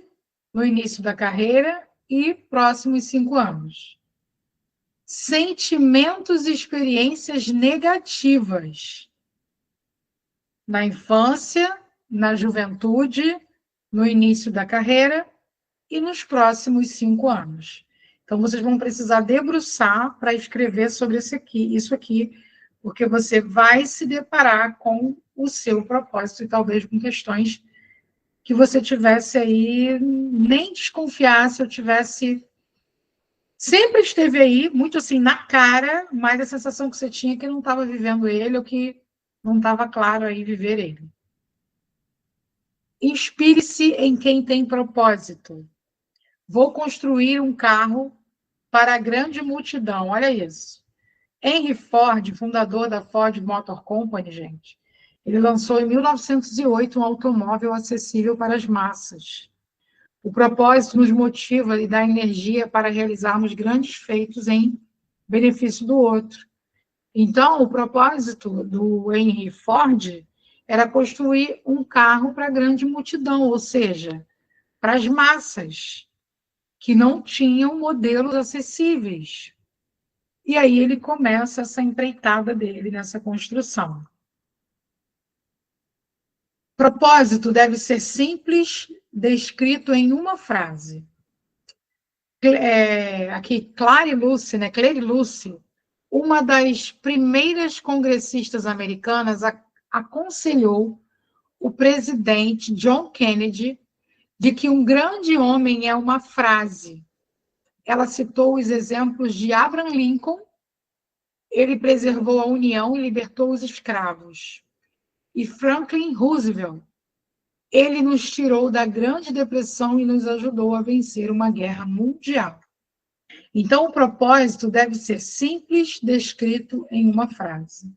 no início da carreira e próximos 5 anos. Sentimentos e experiências negativas na infância, na juventude, no início da carreira e nos próximos 5 anos. Então, vocês vão precisar debruçar para escrever sobre isso aqui, porque você vai se deparar com o seu propósito e talvez com questões que você tivesse aí, nem desconfiasse, eu tivesse... Sempre esteve aí, muito assim, na cara, mas a sensação que você tinha é que não estava vivendo ele, ou que não estava claro aí viver ele. Inspire-se em quem tem propósito. Vou construir um carro para a grande multidão. Olha isso. Henry Ford, fundador da Ford Motor Company, gente, ele lançou em 1908 um automóvel acessível para as massas. O propósito nos motiva e dá energia para realizarmos grandes feitos em benefício do outro. Então, o propósito do Henry Ford era construir um carro para a grande multidão, ou seja, para as massas, que não tinham modelos acessíveis. E aí ele começa essa empreitada dele nessa construção. Propósito deve ser simples, descrito em uma frase. Aqui, Claire Lucy, uma das primeiras congressistas americanas, aconselhou o presidente John Kennedy de que um grande homem é uma frase. Ela citou os exemplos de Abraham Lincoln, ele preservou a União e libertou os escravos. E Franklin Roosevelt, ele nos tirou da Grande Depressão e nos ajudou a vencer uma guerra mundial. Então, o propósito deve ser simples, descrito em uma frase.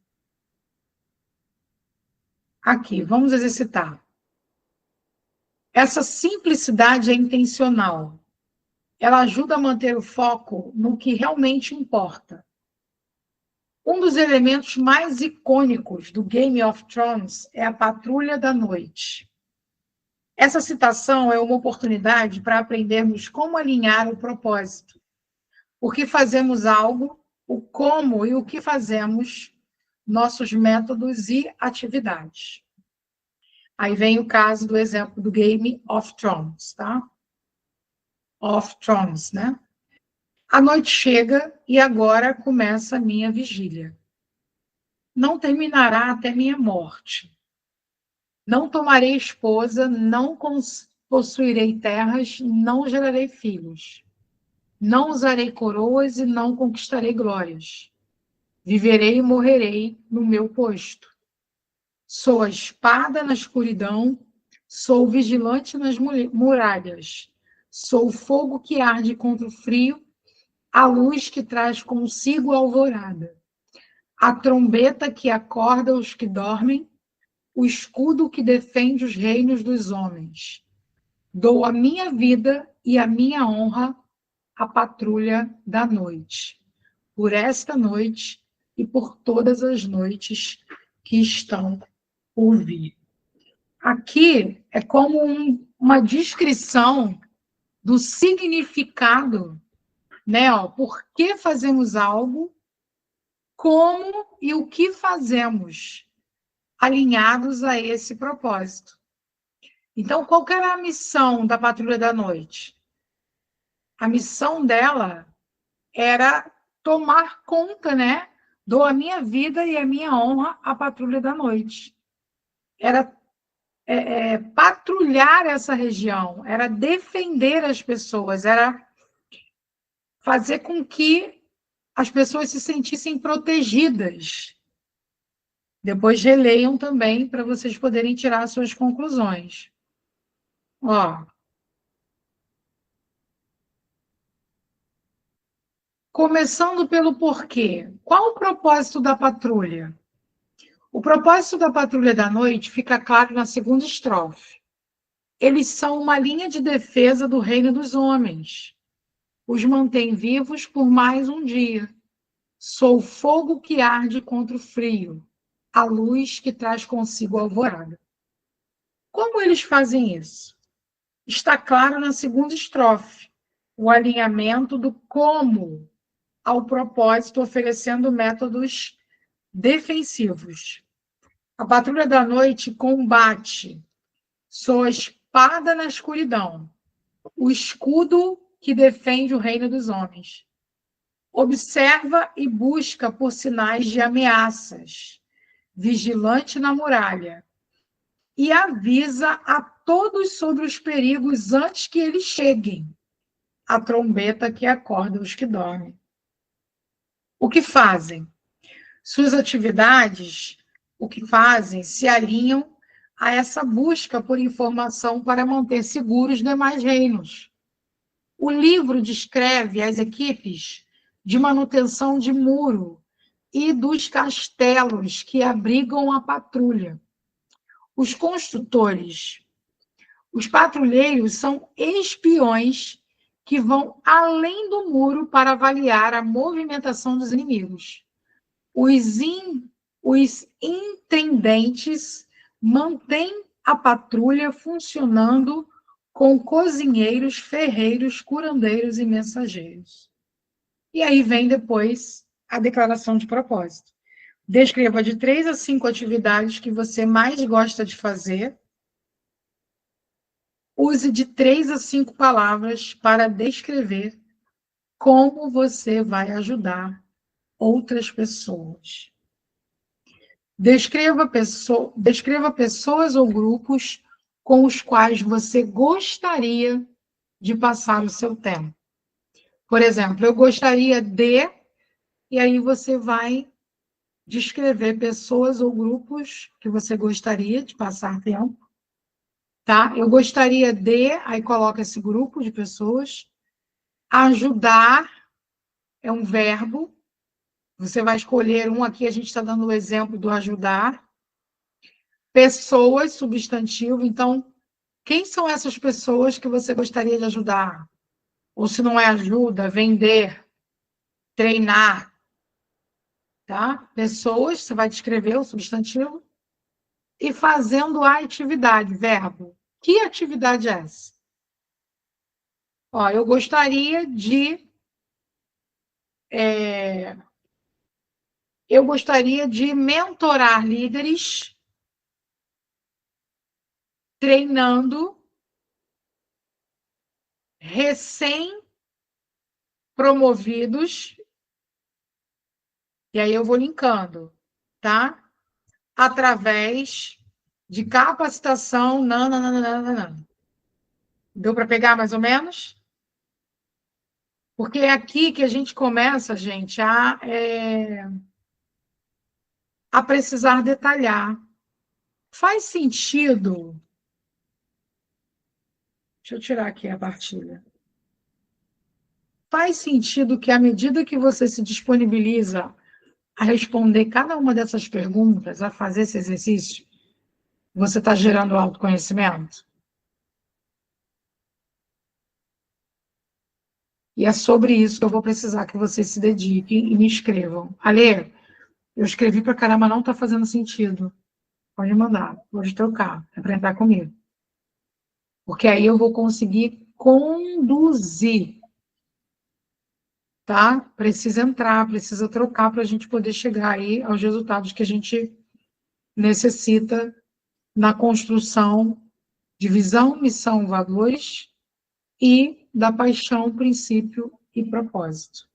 Aqui, vamos exercitar. Essa simplicidade é intencional. Ela ajuda a manter o foco no que realmente importa. Um dos elementos mais icônicos do Game of Thrones é a Patrulha da Noite. Essa citação é uma oportunidade para aprendermos como alinhar o propósito. Por que fazemos algo, o como e o que fazemos, nossos métodos e atividades. Aí vem o caso do exemplo do Game of Thrones, tá? Of Thrones, né? A noite chega e agora começa a minha vigília. Não terminará até minha morte. Não tomarei esposa, não possuirei terras, não gerarei filhos. Não usarei coroas e não conquistarei glórias. Viverei e morrerei no meu posto. Sou a espada na escuridão, sou o vigilante nas muralhas. Sou o fogo que arde contra o frio, a luz que traz consigo a alvorada. A trombeta que acorda os que dormem, o escudo que defende os reinos dos homens. Dou a minha vida e a minha honra à patrulha da noite. Por esta noite e por todas as noites que estão por vir. Aqui é como uma descrição do significado, né? Por que fazemos algo, como e o que fazemos, alinhados a esse propósito. Então, qual que era a missão da Patrulha da Noite? A missão dela era tomar conta, né? Dou a minha vida e a minha honra à Patrulha da Noite. Era patrulhar essa região, era defender as pessoas, era fazer com que as pessoas se sentissem protegidas. Depois releiam também para vocês poderem tirar suas conclusões. Ó. Começando pelo porquê. Qual o propósito da patrulha? O propósito da Patrulha da Noite fica claro na segunda estrofe. Eles são uma linha de defesa do reino dos homens. Os mantém vivos por mais um dia. Sou o fogo que arde contra o frio, a luz que traz consigo a alvorada. Como eles fazem isso? Está claro na segunda estrofe, o alinhamento do como ao propósito, oferecendo métodos defensivos. A Patrulha da Noite combate. Sou espada na escuridão, o escudo que defende o reino dos homens. Observa e busca por sinais de ameaças, vigilante na muralha, e avisa a todos sobre os perigos antes que eles cheguem, a trombeta que acorda os que dormem. O que fazem? Suas atividades, o que fazem, se alinham a essa busca por informação para manter seguros os demais reinos. O livro descreve as equipes de manutenção de muro e dos castelos que abrigam a patrulha. Os construtores, os patrulheiros são espiões que vão além do muro para avaliar a movimentação dos inimigos. Os intendentes mantêm a patrulha funcionando com cozinheiros, ferreiros, curandeiros e mensageiros. E aí vem depois a declaração de propósito. Descreva de 3 a 5 atividades que você mais gosta de fazer. Use de 3 a 5 palavras para descrever como você vai ajudar outras pessoas. Descreva pessoas ou grupos com os quais você gostaria de passar o seu tempo. Por exemplo, eu gostaria de... E aí você vai descrever pessoas ou grupos que você gostaria de passar tempo. Tá? Eu gostaria de... Aí coloca esse grupo de pessoas. Ajudar é um verbo. Você vai escolher um aqui, a gente está dando o exemplo do ajudar. Pessoas, substantivo. Então, quem são essas pessoas que você gostaria de ajudar? Ou se não é ajuda, vender, treinar. Tá? Pessoas, você vai descrever o substantivo. E fazendo a atividade, verbo. Que atividade é essa? Ó, eu gostaria de... Eu gostaria de mentorar líderes treinando recém-promovidos, e aí eu vou linkando, tá? Através de capacitação, não. Deu para pegar mais ou menos? Porque é aqui que a gente começa, gente, a precisar detalhar. Faz sentido... Deixa eu tirar aqui a partilha. Faz sentido que, à medida que você se disponibiliza a responder cada uma dessas perguntas, a fazer esse exercício, você está gerando autoconhecimento? E é sobre isso que eu vou precisar que vocês se dediquem e me escrevam. Alê, eu escrevi para caramba, não está fazendo sentido. Pode mandar, pode trocar, é para entrar comigo. Porque aí eu vou conseguir conduzir. Tá? Precisa entrar, precisa trocar para a gente poder chegar aí aos resultados que a gente necessita na construção de visão, missão, valores e da paixão, princípio e propósito.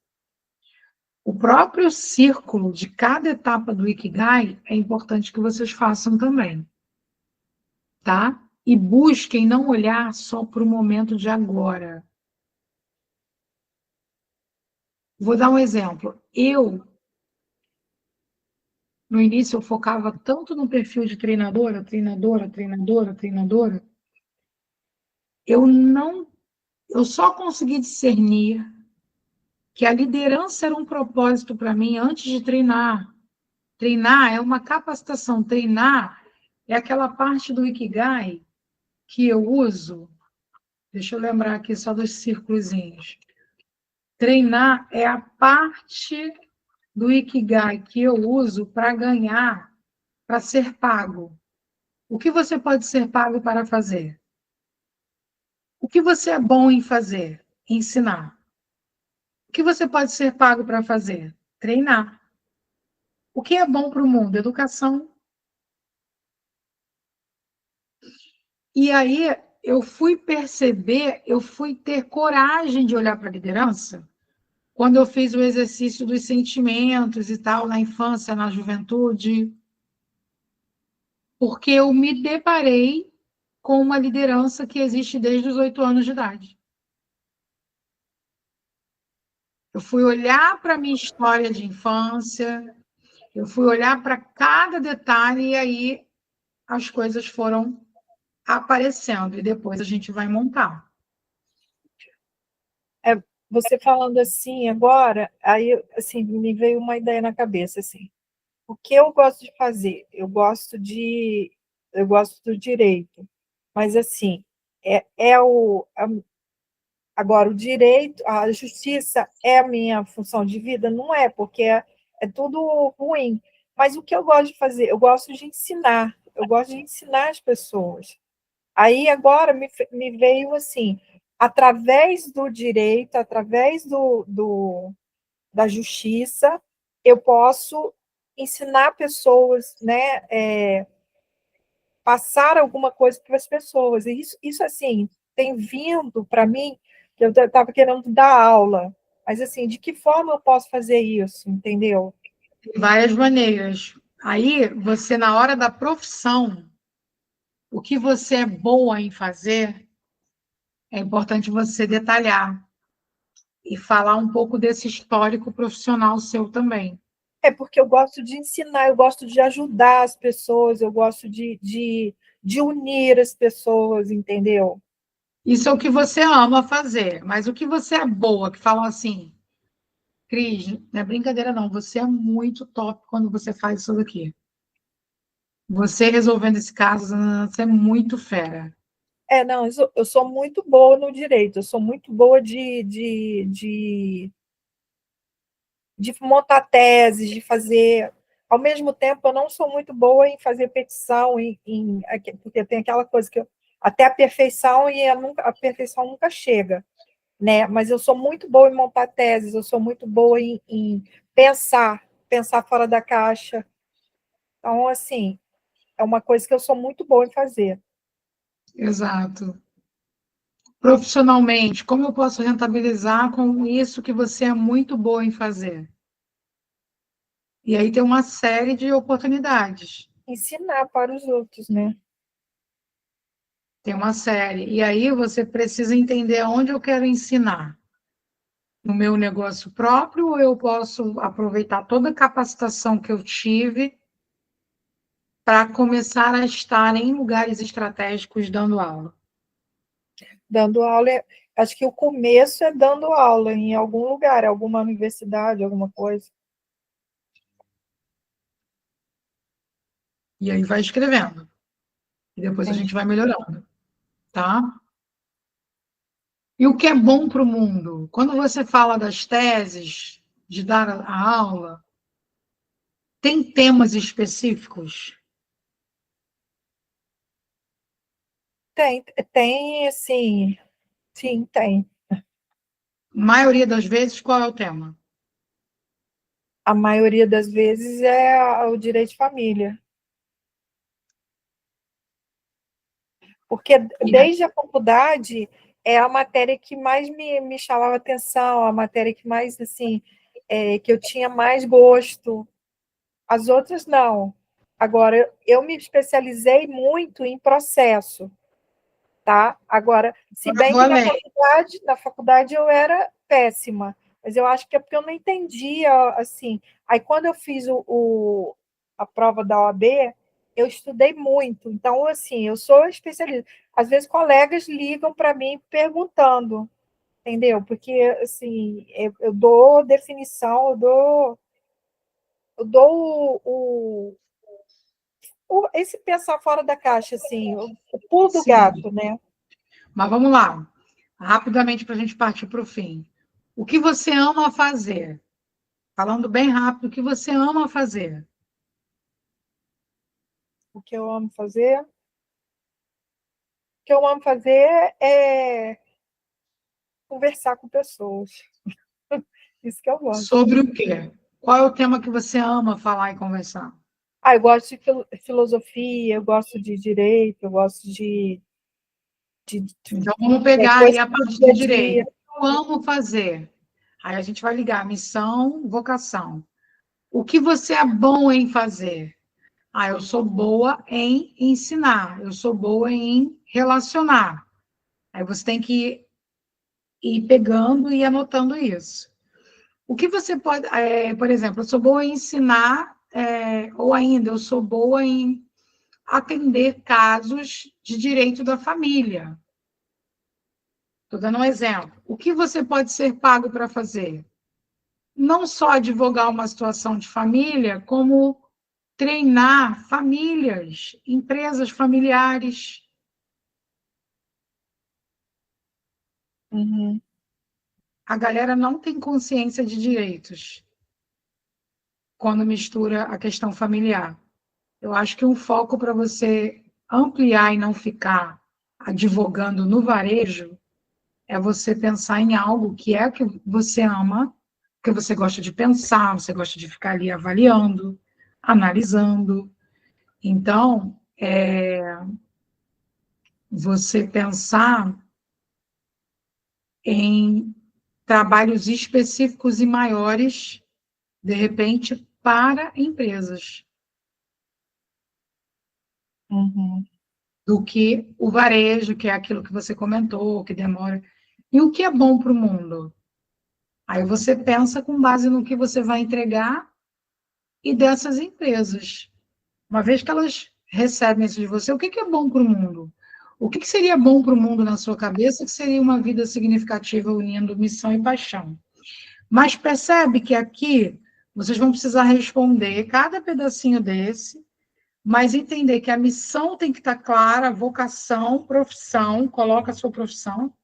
O próprio círculo de cada etapa do Ikigai é importante que vocês façam também, tá? E busquem não olhar só para o momento de agora. Vou dar um exemplo. No início, eu focava tanto no perfil de treinadora. Eu só consegui discernir que a liderança era um propósito para mim antes de treinar. Treinar é uma capacitação. Treinar é aquela parte do Ikigai que eu uso. Deixa eu lembrar aqui só dos círculozinhos. Treinar é a parte do Ikigai que eu uso para ganhar, para ser pago. O que você pode ser pago para fazer? O que você é bom em fazer? Ensinar. O que você pode ser pago para fazer? Treinar. O que é bom para o mundo? Educação. E aí, eu fui perceber, eu fui ter coragem de olhar para a liderança quando eu fiz o exercício dos sentimentos e tal, na infância, na juventude, porque eu me deparei com uma liderança que existe desde os 8 anos de idade. Eu fui olhar para a minha história de infância, eu fui olhar para cada detalhe e aí as coisas foram aparecendo e depois a gente vai montar. Você falando assim agora, aí assim, me veio uma ideia na cabeça, assim. O que eu gosto de fazer? Eu gosto do direito, mas assim, agora o direito, a justiça é a minha função de vida? Não é, porque é tudo ruim. Mas o que eu gosto de fazer? Eu gosto de ensinar, eu gosto de ensinar as pessoas. Aí agora me veio assim, através do direito, através da justiça, eu posso ensinar pessoas, né, passar alguma coisa para as pessoas. E isso assim, tem vindo para mim, que eu estava querendo dar aula, mas assim, de que forma eu posso fazer isso, entendeu? De várias maneiras. Aí, você, na hora da profissão, o que você é boa em fazer, é importante você detalhar e falar um pouco desse histórico profissional seu também. É porque eu gosto de ensinar, eu gosto de ajudar as pessoas, eu gosto de unir as pessoas, entendeu? Isso é o que você ama fazer, mas o que você é boa, que falam assim, Cris, não é brincadeira não, você é muito top quando você faz isso daqui. Você resolvendo esse caso, você é muito fera. Não, eu sou muito boa no direito, eu sou muito boa de montar teses, de fazer. Ao mesmo tempo, eu não sou muito boa em fazer petição, porque tem aquela coisa que até a perfeição e a perfeição nunca chega, né? Mas eu sou muito boa em montar teses, eu sou muito boa em pensar fora da caixa. Então, assim, é uma coisa que eu sou muito boa em fazer. Exato. Profissionalmente, como eu posso rentabilizar com isso que você é muito boa em fazer? E aí tem uma série de oportunidades. Ensinar para os outros, né? Tem uma série. E aí você precisa entender aonde eu quero ensinar. No meu negócio próprio, ou eu posso aproveitar toda a capacitação que eu tive para começar a estar em lugares estratégicos dando aula. Dando aula, acho que o começo é dando aula em algum lugar, alguma universidade, alguma coisa. E aí vai escrevendo. E depois a gente vai melhorando, tá? E o que é bom para o mundo? Quando você fala das teses, de dar a aula, tem temas específicos? Tem, assim, sim, tem. Maioria das vezes, qual é o tema? A maioria das vezes é o direito de família. Porque desde a faculdade é a matéria que mais me chamava atenção, a matéria que mais, assim, que eu tinha mais gosto. As outras, não. Agora, eu me especializei muito em processo, tá? Agora, se Agora eu bem vou que além. na faculdade eu era péssima, mas eu acho que é porque eu não entendia, assim. Aí, quando eu fiz a prova da OAB, eu estudei muito. Então, assim, eu sou especialista. Às vezes, colegas ligam para mim perguntando, entendeu? Porque, assim, eu dou definição, eu dou esse pensar fora da caixa, assim, o pulo do Sim, gato, né? mas vamos lá. Rapidamente para a gente partir para o fim. O que você ama fazer? Falando bem rápido, o que você ama fazer? O que eu amo fazer? O que eu amo fazer é conversar com pessoas. Isso que eu gosto. Sobre o quê? Qual é o tema que você ama falar e conversar? Eu gosto de filosofia, eu gosto de direito, eu gosto de Então, vamos pegar aí a parte do dia. direito. O que eu amo fazer? Aí a gente vai ligar missão, vocação. O que você é bom em fazer? Eu sou boa em ensinar, eu sou boa em relacionar. Aí você tem que ir pegando e anotando isso. O que você pode, por exemplo, eu sou boa em ensinar, ou ainda, eu sou boa em atender casos de direito da família. Estou dando um exemplo. O que você pode ser pago para fazer? Não só advogar uma situação de família, como treinar famílias, empresas familiares. Uhum. A galera não tem consciência de direitos quando mistura a questão familiar. Eu acho que um foco para você ampliar e não ficar advogando no varejo é você pensar em algo que é que você ama, que você gosta de pensar, você gosta de ficar ali avaliando, analisando. Então, você pensar em trabalhos específicos e maiores, de repente, para empresas, Uhum. do que o varejo, que é aquilo que você comentou, que demora. E o que é bom para o mundo? Aí você pensa com base no que você vai entregar e dessas empresas. Uma vez que elas recebem isso de você, o que é bom para o mundo? O que seria bom para o mundo na sua cabeça, que seria uma vida significativa unindo missão e paixão? Mas percebe que aqui vocês vão precisar responder cada pedacinho desse, mas entender que a missão tem que estar clara, a vocação, profissão, coloca a sua profissão,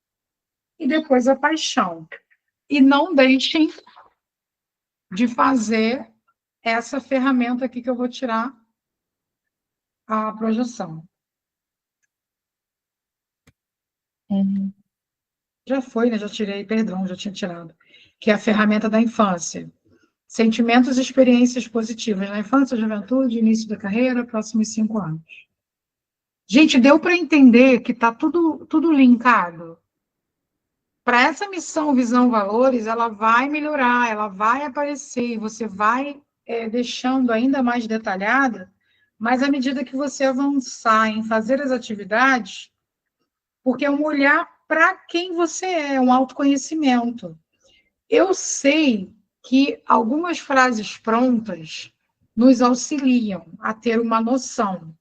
e depois a paixão. E não deixem de fazer essa ferramenta aqui que eu vou tirar a projeção. Uhum. Já foi, né? Já tirei, perdão, já tinha tirado. Que é a ferramenta da infância. Sentimentos e experiências positivas na infância, juventude, início da carreira, próximos 5 anos. Gente, deu para entender que está tudo linkado. Para essa missão, visão, valores, ela vai melhorar, ela vai aparecer, você vai deixando ainda mais detalhada, mas à medida que você avançar em fazer as atividades, porque é um olhar para quem você é, um autoconhecimento. Eu sei que algumas frases prontas nos auxiliam a ter uma noção.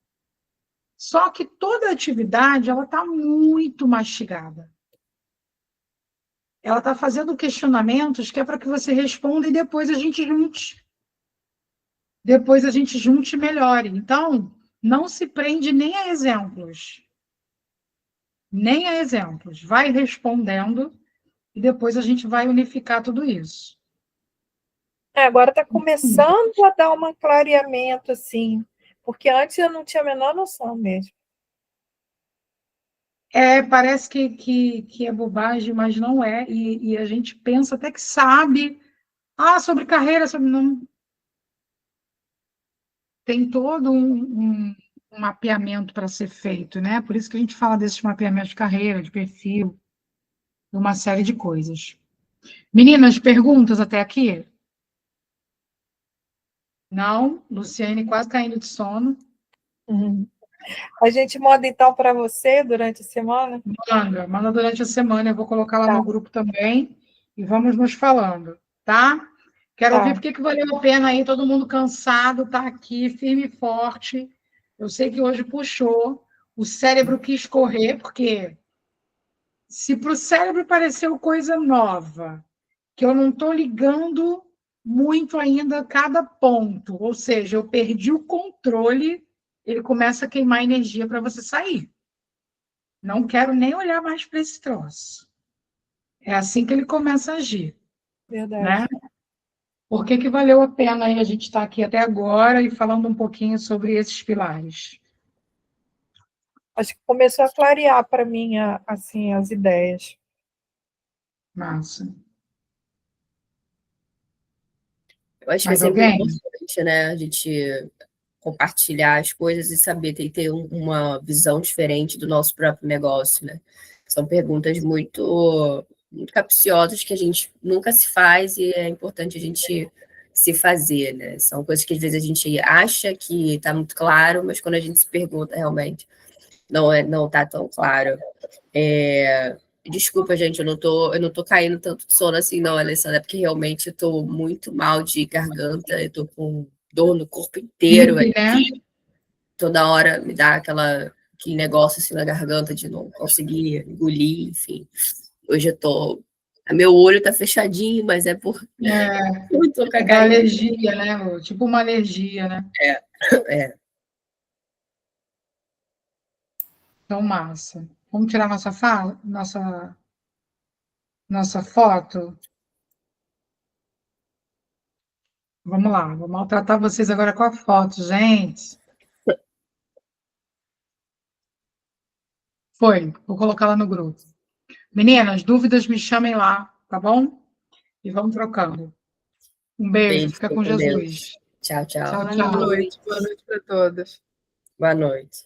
Só que toda atividade ela está muito mastigada. Ela está fazendo questionamentos que é para que você responda e depois a gente junte. Depois a gente junte e melhore. Então, não se prende nem a exemplos. Nem a exemplos. Vai respondendo e depois a gente vai unificar tudo isso. Agora está começando a dar um clareamento, assim, porque antes eu não tinha a menor noção mesmo. Parece que é bobagem, mas não é. E a gente pensa até que sabe. Sobre carreira, sobre não. Tem todo um mapeamento para ser feito, né? Por isso que a gente fala desses mapeamentos de carreira, de perfil, uma série de coisas. Meninas, perguntas até aqui? Não? Luciane quase caindo de sono. Uhum. A gente manda, então, para você durante a semana? Manda durante a semana, eu vou colocar lá no grupo também e vamos nos falando, tá? Quero ouvir porque que valeu a pena aí, todo mundo cansado, tá aqui, firme e forte. Eu sei que hoje puxou, o cérebro quis correr, porque se para o cérebro pareceu coisa nova, que eu não estou ligando muito ainda a cada ponto, ou seja, eu perdi o controle, ele começa a queimar energia para você sair. Não quero nem olhar mais para esse troço. É assim que ele começa a agir. Verdade. Né? Por que valeu a pena aí a gente estar aqui até agora e falando um pouquinho sobre esses pilares? Acho que começou a clarear para mim assim, as ideias. Massa. Eu acho Mais que é sempre alguém? importante, né? A gente compartilhar as coisas e saber ter uma visão diferente do nosso próprio negócio, né? São perguntas muito capciosas que a gente nunca se faz e é importante a gente se fazer, né? São coisas que às vezes a gente acha que está muito claro, mas quando a gente se pergunta realmente não está tão claro. Desculpa, gente, eu não tô caindo tanto de sono assim, não, Alessandra, porque realmente eu tô muito mal de garganta, eu tô com dor no corpo inteiro. Né? Toda hora me dá aquele negócio assim na garganta de não conseguir engolir, enfim. Hoje eu tô. Meu olho tá fechadinho, mas é por. Eu tô com a alergia, né? Tipo uma alergia, né? Então, massa. Vamos tirar nossa foto? Vamos lá, vou maltratar vocês agora com a foto, gente. Foi, vou colocar lá no grupo. Meninas, dúvidas me chamem lá, tá bom? E vamos trocando. Um beijo, fica com Jesus. Tchau, tchau. Tchau, tchau. Boa noite para todas. Boa noite.